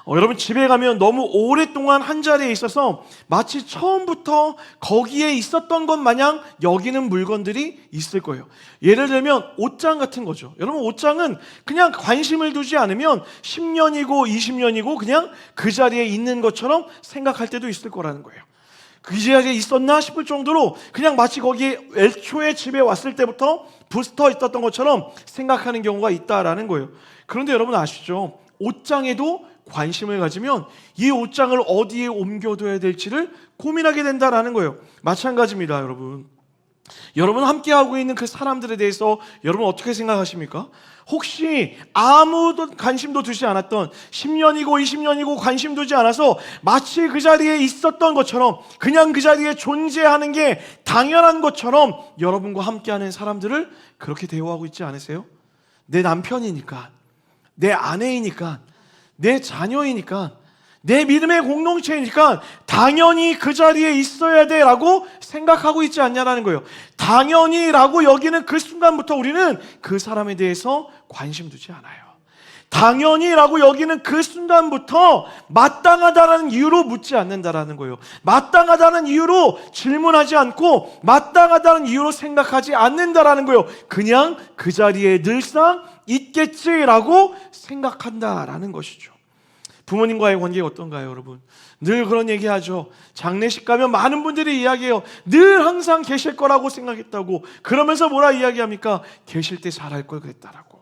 여러분 집에 가면 너무 오랫동안 한 자리에 있어서 마치 처음부터 거기에 있었던 것 마냥 여기는 물건들이 있을 거예요. 예를 들면 옷장 같은 거죠. 여러분 옷장은 그냥 관심을 두지 않으면 10년이고 20년이고 그냥 그 자리에 있는 것처럼 생각할 때도 있을 거라는 거예요. 그 자리에 있었나 싶을 정도로 그냥 마치 거기에 애초에 집에 왔을 때부터 붙어 있었던 것처럼 생각하는 경우가 있다라는 거예요. 그런데 여러분 아시죠? 옷장에도 관심을 가지면 이 옷장을 어디에 옮겨둬야 될지를 고민하게 된다라는 거예요. 마찬가지입니다, 여러분. 여러분 함께하고 있는 그 사람들에 대해서 여러분 어떻게 생각하십니까? 혹시 아무도 관심도 두지 않았던 10년이고 20년이고 관심 두지 않아서 마치 그 자리에 있었던 것처럼 그냥 그 자리에 존재하는 게 당연한 것처럼 여러분과 함께하는 사람들을 그렇게 대우하고 있지 않으세요? 내 남편이니까, 내 아내이니까, 내 자녀이니까, 내 믿음의 공동체이니까 당연히 그 자리에 있어야 돼 라고 생각하고 있지 않냐라는 거예요. 당연히 라고 여기는 그 순간부터 우리는 그 사람에 대해서 관심 두지 않아요. 당연히 라고 여기는 그 순간부터 마땅하다는 이유로 묻지 않는다라는 거예요. 마땅하다는 이유로 질문하지 않고 마땅하다는 이유로 생각하지 않는다라는 거예요. 그냥 그 자리에 늘상 있겠지라고 생각한다라는 것이죠. 부모님과의 관계가 어떤가요, 여러분? 늘 그런 얘기하죠. 장례식 가면 많은 분들이 이야기해요. 늘 항상 계실 거라고 생각했다고. 그러면서 뭐라 이야기합니까? 계실 때 잘할 걸 그랬다라고.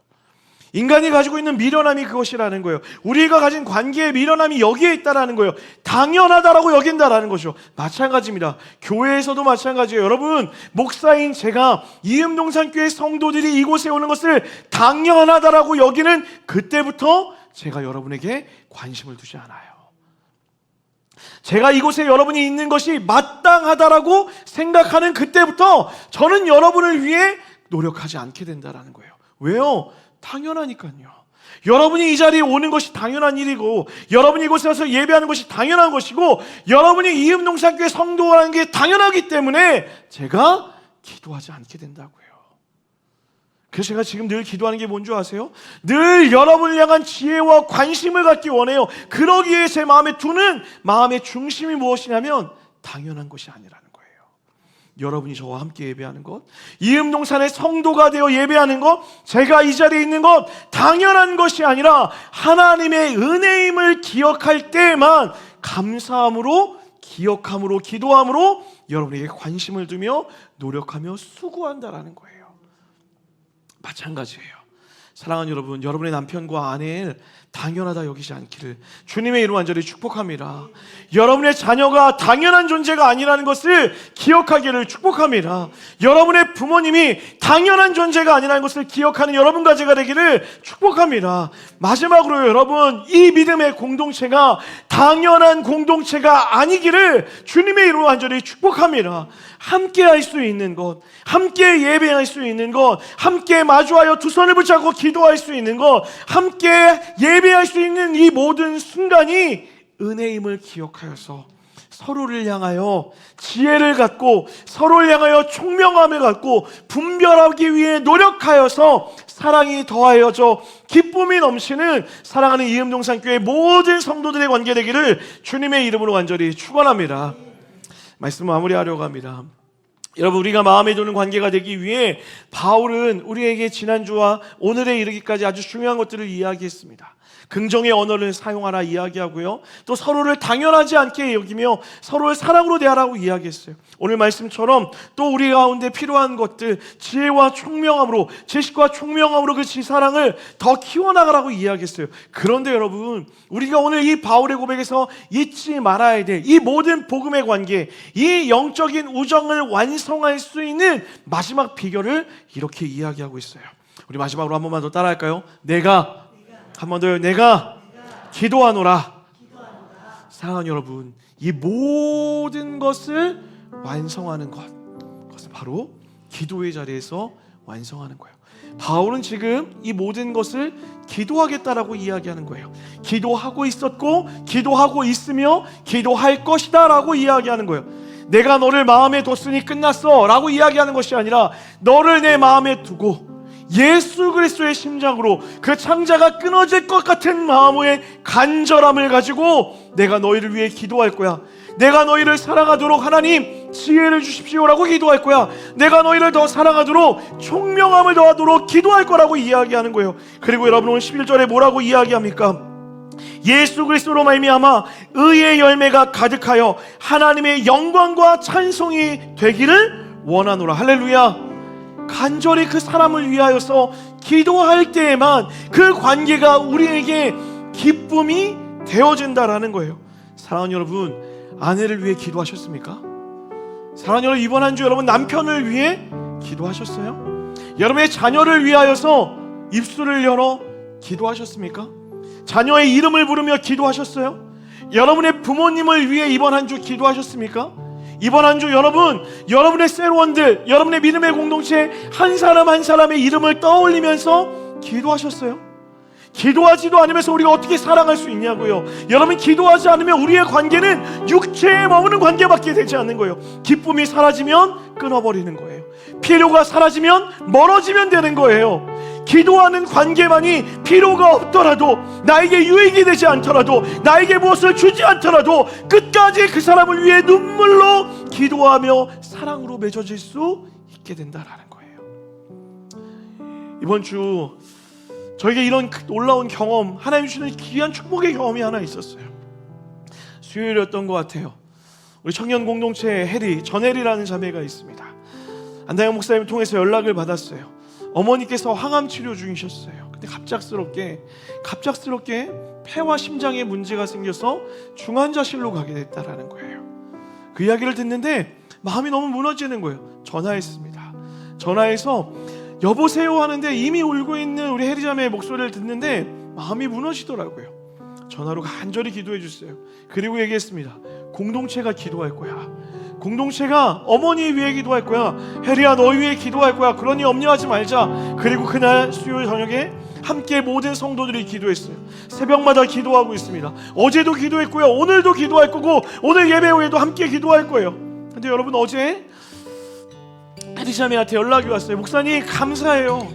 인간이 가지고 있는 미련함이 그것이라는 거예요. 우리가 가진 관계의 미련함이 여기에 있다라는 거예요. 당연하다라고 여긴다라는 것이죠. 마찬가지입니다. 교회에서도 마찬가지예요. 여러분, 목사인 제가 이음동산교회 성도들이 이곳에 오는 것을 당연하다라고 여기는 그때부터 제가 여러분에게 관심을 두지 않아요. 제가 이곳에 여러분이 있는 것이 마땅하다라고 생각하는 그때부터 저는 여러분을 위해 노력하지 않게 된다라는 거예요. 왜요? 당연하니까요. 여러분이 이 자리에 오는 것이 당연한 일이고 여러분이 이곳에 와서 예배하는 것이 당연한 것이고 여러분이 이음동산교회 성도라는 게 당연하기 때문에 제가 기도하지 않게 된다고요. 그래서 제가 지금 늘 기도하는 게 뭔지 아세요? 늘 여러분을 향한 지혜와 관심을 갖기 원해요. 그러기에 제 마음에 두는 마음의 중심이 무엇이냐면 당연한 것이 아니라는 거예요. 여러분이 저와 함께 예배하는 것, 이음동산의 성도가 되어 예배하는 것, 제가 이 자리에 있는 것 당연한 것이 아니라 하나님의 은혜임을 기억할 때에만 감사함으로, 기억함으로, 기도함으로 여러분에게 관심을 두며 노력하며 수고한다라는 거예요. 마찬가지예요. 사랑하는 여러분, 여러분의 남편과 아내를 당연하다 여기지 않기를 주님의 이름 간절히 축복합니다. 여러분의 자녀가 당연한 존재가 아니라는 것을 기억하기를 축복합니다. 여러분의 부모님이 당연한 존재가 아니라는 것을 기억하는 여러분과 제가 되기를 축복합니다. 마지막으로 여러분, 이 믿음의 공동체가 당연한 공동체가 아니기를 주님의 이름으로 간절히 축복합니다. 함께 할 수 있는 것, 함께 예배할 수 있는 것, 함께 마주하여 두 손을 붙잡고 기도할 수 있는 것, 함께 예배할 수 있는 이 모든 순간이 은혜임을 기억하여서 서로를 향하여 지혜를 갖고, 서로를 향하여 총명함을 갖고 분별하기 위해 노력하여서 사랑이 더하여져 기쁨이 넘치는 사랑하는 이음동산교회 모든 성도들의 관계 되기를 주님의 이름으로 간절히 축원합니다. 말씀 마무리하려고 합니다. 여러분, 우리가 마음에 드는 관계가 되기 위해 바울은 우리에게 지난주와 오늘에 이르기까지 아주 중요한 것들을 이야기했습니다. 긍정의 언어를 사용하라 이야기하고요, 또 서로를 당연하지 않게 여기며 서로를 사랑으로 대하라고 이야기했어요. 오늘 말씀처럼 또 우리 가운데 필요한 것들, 지혜와 총명함으로, 지식과 총명함으로 그 지사랑을 더 키워나가라고 이야기했어요. 그런데 여러분, 우리가 오늘 이 바울의 고백에서 잊지 말아야 될 이 모든 복음의 관계, 이 영적인 우정을 완성할 수 있는 마지막 비결을 이렇게 이야기하고 있어요. 우리 마지막으로 한 번만 더 따라할까요? 한 번 더요. 내가 기도하노라. 사랑하는 여러분, 이 모든 것을 완성하는 것, 그것은 바로 기도의 자리에서 완성하는 거예요. 바울은 지금 이 모든 것을 기도하겠다라고 이야기하는 거예요. 기도하고 있었고, 기도하고 있으며 기도할 것이다 라고 이야기하는 거예요. 내가 너를 마음에 뒀으니 끝났어 라고 이야기하는 것이 아니라, 너를 내 마음에 두고 예수 그리스도의 심장으로 그 창자가 끊어질 것 같은 마음의 간절함을 가지고 내가 너희를 위해 기도할 거야. 내가 너희를 사랑하도록 하나님 지혜를 주십시오라고 기도할 거야. 내가 너희를 더 사랑하도록 총명함을 더하도록 기도할 거라고 이야기하는 거예요. 그리고 여러분, 오늘 11절에 뭐라고 이야기합니까? 예수 그리스도로 말미암아 의의 열매가 가득하여 하나님의 영광과 찬송이 되기를 원하노라. 할렐루야. 간절히 그 사람을 위하여서 기도할 때에만 그 관계가 우리에게 기쁨이 되어진다라는 거예요. 사랑하는 여러분, 아내를 위해 기도하셨습니까? 사랑하는 여러분, 이번 한 주 여러분 남편을 위해 기도하셨어요? 여러분의 자녀를 위하여서 입술을 열어 기도하셨습니까? 자녀의 이름을 부르며 기도하셨어요? 여러분의 부모님을 위해 이번 한 주 기도하셨습니까? 이번 한 주 여러분, 여러분의 셀원들, 여러분의 믿음의 공동체 한 사람 한 사람의 이름을 떠올리면서 기도하셨어요? 기도하지도 않으면서 우리가 어떻게 사랑할 수 있냐고요. 여러분, 기도하지 않으면 우리의 관계는 육체에 머무는 관계밖에 되지 않는 거예요. 기쁨이 사라지면 끊어버리는 거예요. 필요가 사라지면 멀어지면 되는 거예요. 기도하는 관계만이 필요가 없더라도, 나에게 유익이 되지 않더라도, 나에게 무엇을 주지 않더라도 끝까지 그 사람을 위해 눈물로 기도하며 사랑으로 맺어질 수 있게 된다라는 거예요. 이번 주 저에게 이런 놀라운 경험, 하나님 주시는 귀한 축복의 경험이 하나 있었어요. 수요일이었던 것 같아요. 우리 청년 공동체에 전혜리라는 자매가 있습니다. 안다영 목사님을 통해서 연락을 받았어요. 어머니께서 항암 치료 중이셨어요. 근데 갑작스럽게 폐와 심장에 문제가 생겨서 중환자실로 가게 됐다라는 거예요. 그 이야기를 듣는데 마음이 너무 무너지는 거예요. 전화했습니다. 전화해서 여보세요 하는데 이미 울고 있는 우리 혜리자매의 목소리를 듣는데 마음이 무너지더라고요. 전화로 간절히 기도해 주세요. 그리고 얘기했습니다. 공동체가 기도할 거야. 공동체가 어머니 위해 기도할 거야. 혜리야, 너 위해 기도할 거야. 그러니 염려하지 말자. 그리고 그날 수요일 저녁에 함께 모든 성도들이 기도했어요. 새벽마다 기도하고 있습니다. 어제도 기도했고요, 오늘도 기도할 거고, 오늘 예배 후에도 함께 기도할 거예요. 근데 여러분, 어제 혜리자매한테 연락이 왔어요. 목사님 감사해요.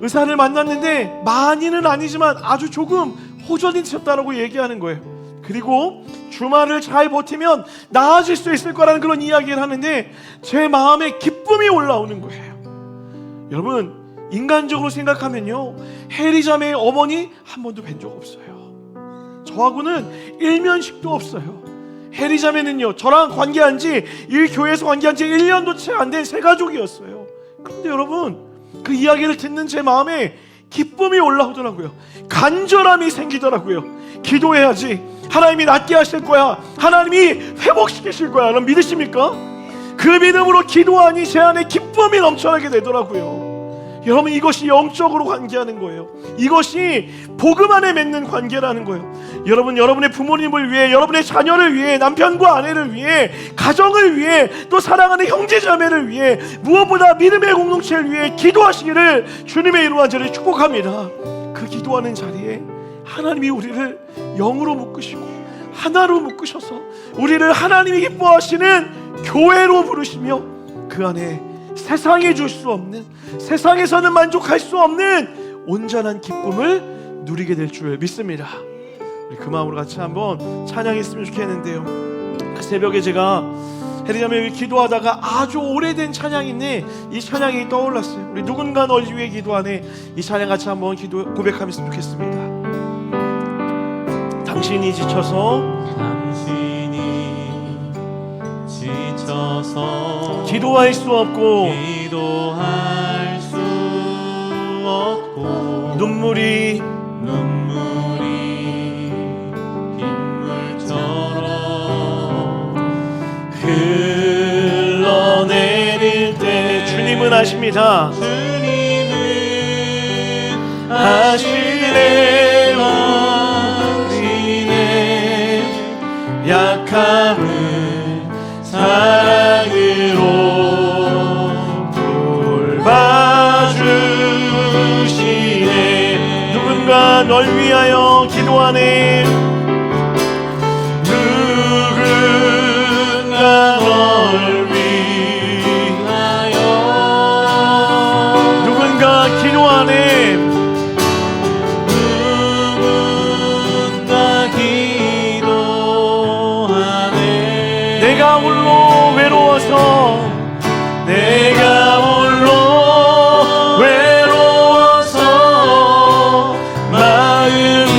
의사를 만났는데 많이는 아니지만 아주 조금 호전이 되셨다라고 얘기하는 거예요. 그리고 주말을 잘 버티면 나아질 수 있을 거라는 그런 이야기를 하는데 제 마음에 기쁨이 올라오는 거예요. 여러분, 인간적으로 생각하면요, 해리자매의 어머니 한 번도 뵌 적 없어요. 저하고는 일면식도 없어요. 해리자매는요, 저랑 관계한 지, 이 교회에서 관계한 지 1년도 채 안 된 새 가족이었어요. 그런데 여러분, 그 이야기를 듣는 제 마음에 기쁨이 올라오더라고요. 간절함이 생기더라고요. 기도해야지, 하나님이 낫게 하실 거야, 하나님이 회복시키실 거야, 여러분 믿으십니까? 그 믿음으로 기도하니 제 안에 기쁨이 넘쳐나게 되더라고요. 여러분, 이것이 영적으로 관계하는 거예요. 이것이 복음 안에 맺는 관계라는 거예요. 여러분, 여러분의 부모님을 위해, 여러분의 자녀를 위해, 남편과 아내를 위해, 가정을 위해, 또 사랑하는 형제자매를 위해, 무엇보다 믿음의 공동체를 위해 기도하시기를 주님의 이름으로 간절히 축복합니다. 그 기도하는 자리에 하나님이 우리를 영으로 묶으시고 하나로 묶으셔서 우리를 하나님이 기뻐하시는 교회로 부르시며 그 안에 세상에 줄 수 없는, 세상에서는 만족할 수 없는 온전한 기쁨을 누리게 될 줄 믿습니다. 우리 그 마음으로 같이 한번 찬양했으면 좋겠는데요, 그 새벽에 제가 해리자매 기도하다가 아주 오래된 찬양인데 이 찬양이 떠올랐어요. 우리 누군가 널 위해 기도하네, 이 찬양 같이 한번 고백하면서 좋겠습니다. 당신이 지쳐서 기도할 수 없고 눈물이 빗물처럼 흘러내릴 때 주님은 아십니다. 주님은 아시네 우리의 약함을 사랑으로 돌봐주시네. 누군가 널 위하여 기도하네. 누군가 널 위하여 누군가 기도하네. 누군가 기도하네. 내가 홀로 외로워서, 내가 홀로 외로워서 마음이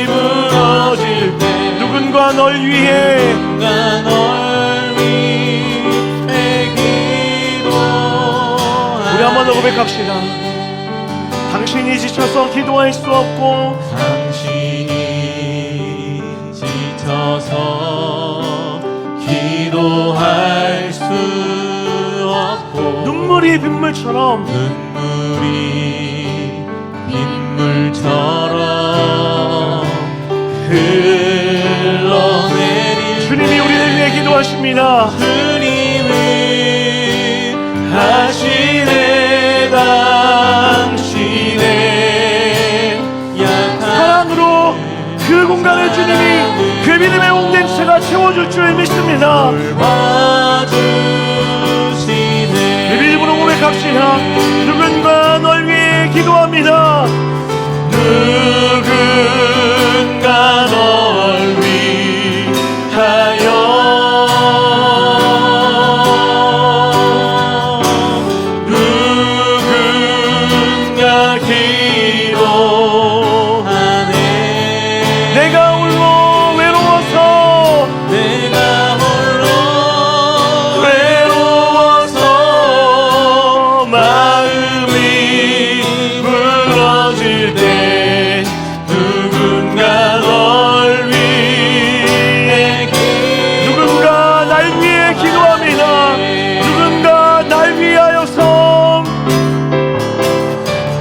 무너질 때 누군가 널 위해, 누군가 널 위해 기도하네. 우리 한 번 더 고백합시다. 당신이 지쳐서 기도할 수 없고, 당신이 지쳐서 기도할 수 없고, 눈물이 빗물처럼 흘러내릴 주님이 우리를 위해 기도하십니다. 주님은 하시네. 당신의 사랑으로 그 공간을 주님이, 그 믿음의 공동체가 채워줄 줄 믿습니다. 그 믿음으로 고백합시다. 누군가 널 위해 기도합니다. 누군가 널 위하여, 누군가 기도하네. 내가 홀로 외로워서, 내가 홀로 외로워서 마음이 무너질 때 누군가 널 위해, 누군가 날 위해 기도합니다. 누군가 날 위하여서,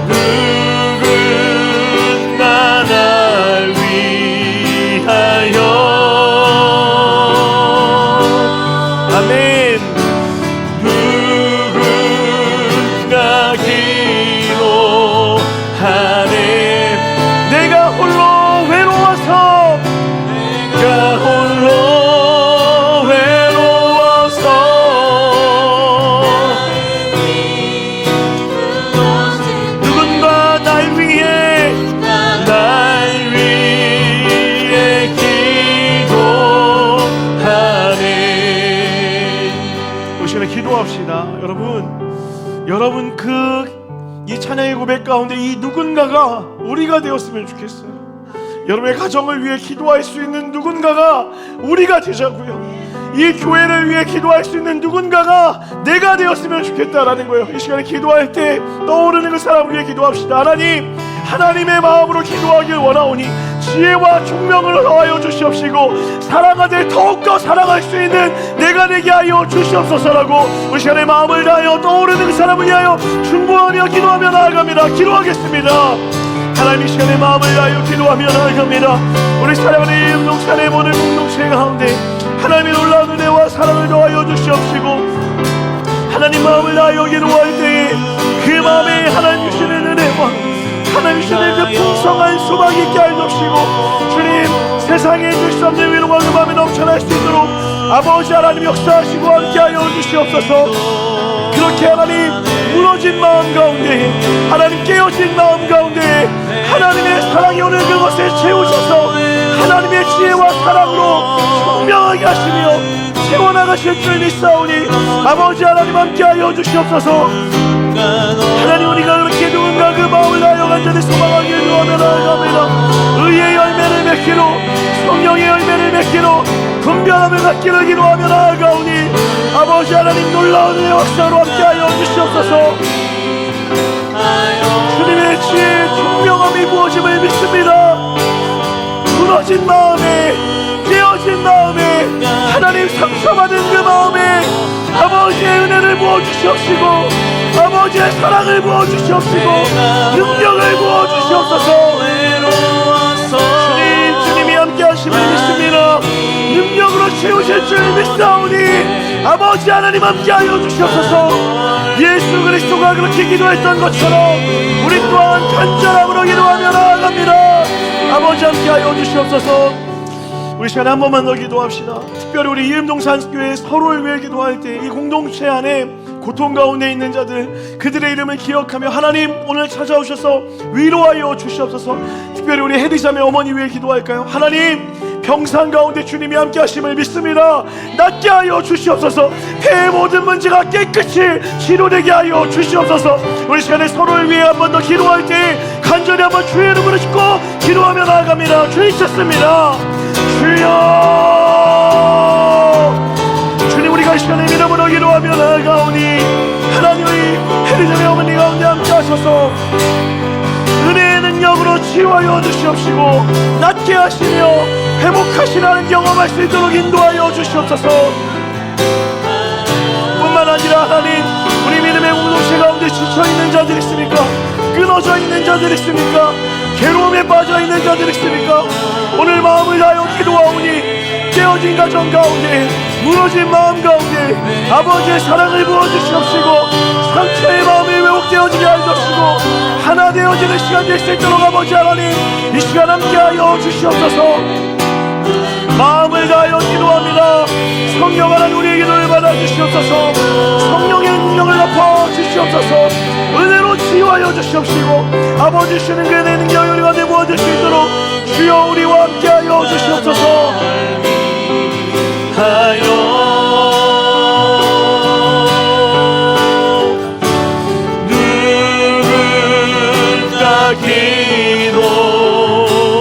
누군가 여러분 이 찬양의 고백 가운데 이 누군가가 우리가 되었으면 좋겠어요. 여러분의 가정을 위해 기도할 수 있는 누군가가 우리가 되자고요. 이 교회를 위해 기도할 수 있는 누군가가 내가 되었으면 좋겠다라는 거예요. 이 시간에 기도할 때 떠오르는 그 사람을 위해 기도합시다. 하나님, 하나님의 마음으로 기도하길 원하오니 지혜와 총명을 더하여 주시옵시고 사랑하되 더욱더 사랑할 수 있는 내가 되게 하여 주시옵소서라고 이 시간에 마음을 다하여 떠오르는 그 사람을 위하여 충고하며 기도하며 나아갑니다. 기도하겠습니다. 하나님, 이 시간에 마음을 다하여 기도하며 나아갑니다. 우리 사랑하는 이 운동산의 모든 공동체 가운데 하나님의 놀라운 은혜와 사랑을 더하여 주시옵시고 하나님 마음을 다하여 기도할 때에 그 마음에 하나님 주시는 은혜와 하나님 주시는 그 풍성한 수박 있게 하옵시고 주님, 세상에 줄 수 없는 위로가 그 마음에 넘쳐날 수 있도록 아버지 하나님 역사하시고 함께하여 주시옵소서. 그렇게 하나님 무너진 마음 가운데 하나님 깨어진 마음 가운데 하나님의 사랑이 오늘 그것에 채우셔서 하나님의 지혜와 사랑으로 총명하게 하시며 채워나가실 줄 믿사오니 아버지 하나님 함께하여 주시옵소서. 하나님, 우리가 그렇게 누군가 그 마음을 다하여 간절히 소망하기를 기도하며 나아갑니다. 의의 열매를 맺기로 성령의 열매를 맺기로 분별함을 갖기를 기도하며 나아가오니 아버지 하나님 놀라운 은혜와 역사로 함께하여 주시옵소서. 주님의 지혜의 총명함이 부어짐을 믿습니다. 무너진 마음에 깨어진 마음에 하나님 상처받은 그 마음에 아버지의 은혜를 부어주시옵시고 아버지의 사랑을 부어주시옵시고 능력을 부어주시옵소서. 주님이 함께 하심을 믿습니다. 능력으로 채우실 줄 믿사오니 아버지 하나님 함께하여 주시옵소서. 예수 그리스도가 그렇게 기도했던 것처럼 우리 또한 간절함으로 기도하며 나아갑니다. 아버지 함께하여 주시옵소서. 우리 시간에 한 번만 더 기도합시다. 특별히 우리 이음동산교회 서로를 위해 기도할 때 이 공동체 안에 고통 가운데 있는 자들, 그들의 이름을 기억하며 하나님 오늘 찾아오셔서 위로하여 주시옵소서. 특별히 우리 혜리자매 어머니 위해 기도할까요? 하나님, 병상 가운데 주님이 함께 하심을 믿습니다. 낫게 하여 주시옵소서. 폐의 모든 문제가 깨끗이 치료되게 하여 주시옵소서. 우리 시간에 서로를 위해 한 번 더 기도할 때 간절히 한번 주의 이름으로 싣고 기도하며 나아갑니다. 주님 찾습니다. 주여, 주님, 우리가 이 시간에 믿음으로 기도하며 나아가오니 하나님의 혜리자매 어머니 가운데 함께 하셔서 은혜의 능력으로 치유하여 주시옵시고 낫게 하시며 회복하시라는 경험할 수 있도록 인도하여 주시옵소서. 뿐만 아니라 하나님, 우리 믿음의 공동체 가운데 지쳐있는 자들이 있습니까? 끊어져 있는 자들이 있습니까? 괴로움에 빠져있는 자들이 있습니까? 오늘 마음을 다하여 기도하오니 깨어진 가정 가운데 무너진 마음 가운데 아버지의 사랑을 부어주시옵시고 상처의 마음이 왜곡되어지게 하시옵시고 하나 되어지는 시간 될 수 있도록 아버지 하나님 이 시간 함께하여 주시옵소서. 마음을 다하여 기도합니다. 성령 하나님, 우리의 기도를 받아주시옵소서. 성령의 능력을 덮어 주시옵소서. 은혜로 치유하여 주시옵시고 아버지 주시는 그 은혜 능력이 우리 가운데 부어질 수 있도록 주여 우리와 함께하여 주시옵소서. 누군가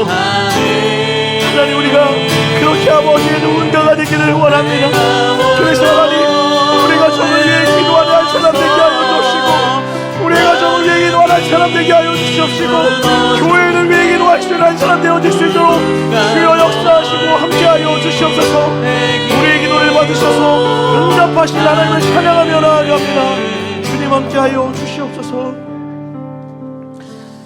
기도하니 하나님, 우리가 그렇게 아버지의 누군가가 되기를 원합니다. 그래서 하나님, 우리 가정을 위해 기도하는 한 사람 되게 하여 주시고 우리 가정을 위해 기도하는 한 사람 되게 하여 주시옵시고 교회를 위해 기도할 수 있는 한 사람 되어질 수 있도록 주여 역사하시고 함께하여 주시옵소서. 우리의 기도를 받으셔서 응답하신 하나님을 찬양하며 나아갑니다. 주님 함께하여 주시옵소서.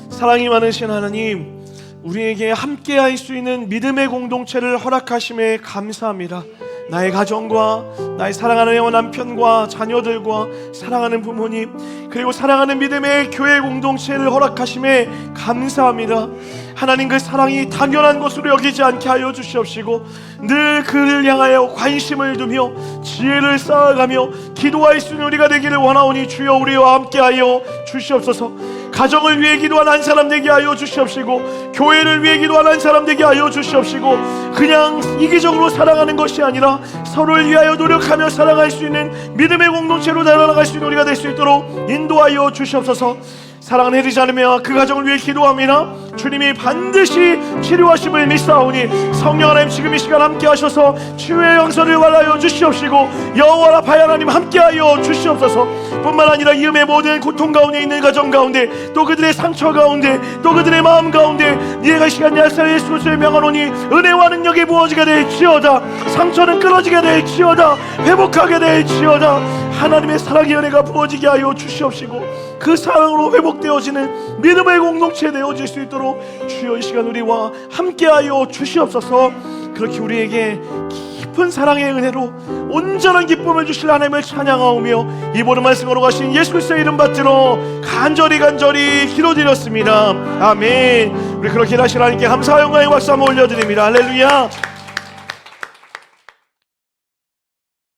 사랑이 많으신 하나님, 우리에게 함께할 수 있는 믿음의 공동체를 허락하심에 감사합니다. 나의 가정과 나의 사랑하는 남편과 자녀들과 사랑하는 부모님, 그리고 사랑하는 믿음의 교회 공동체를 허락하심에 감사합니다. 하나님, 그 사랑이 당연한 것으로 여기지 않게 하여 주시옵시고 늘 그를 향하여 관심을 두며 지혜를 쌓아가며 기도할 수 있는 우리가 되기를 원하오니 주여 우리와 함께하여 주시옵소서. 가정을 위해 기도하는 한 사람 되게 하여 주시옵시고, 교회를 위해 기도하는 한 사람 되게 하여 주시옵시고, 그냥 이기적으로 살아가는 것이 아니라 서로를 위하여 노력하며 살아갈 수 있는 믿음의 공동체로 달아나갈 수 있는 우리가 될 수 있도록 인도하여 주시옵소서. 사랑하는 혜리 자매와 그 가정을 위해 기도합니다. 주님이 반드시 치료하심을 믿사오니 성령 하나님 지금 이 시간 함께 하셔서 치유의 영선을 발하여 주시옵시고, 여호와라 바야 하나님 함께하여 주시옵소서. 뿐만 아니라 이음의 모든 고통 가운데 있는 가정 가운데, 또 그들의 상처 가운데, 또 그들의 마음 가운데 네가 이 시간 약사 예수 그리스도의 명하노니 은혜와 능력이 부어지게 될지어다. 상처는 끊어지게 될지어다. 회복하게 될지어다. 하나님의 사랑의 은혜가 부어지게 하여 주시옵시고, 그 사랑으로 회복되어지는 믿음의 공동체 되어질 수 있도록 주여 이 시간 우리와 함께하여 주시옵소서. 그렇게 우리에게 깊은 사랑의 은혜로 온전한 기쁨을 주실 하나님을 찬양하오며 이 모든 말씀으로 가신 예수 그리스도의 이름 받들어 간절히 기도드렸습니다. 아멘. 우리 그렇게 하실 하나님께 감사와 영광의 박수 한번 올려드립니다. 할렐루야.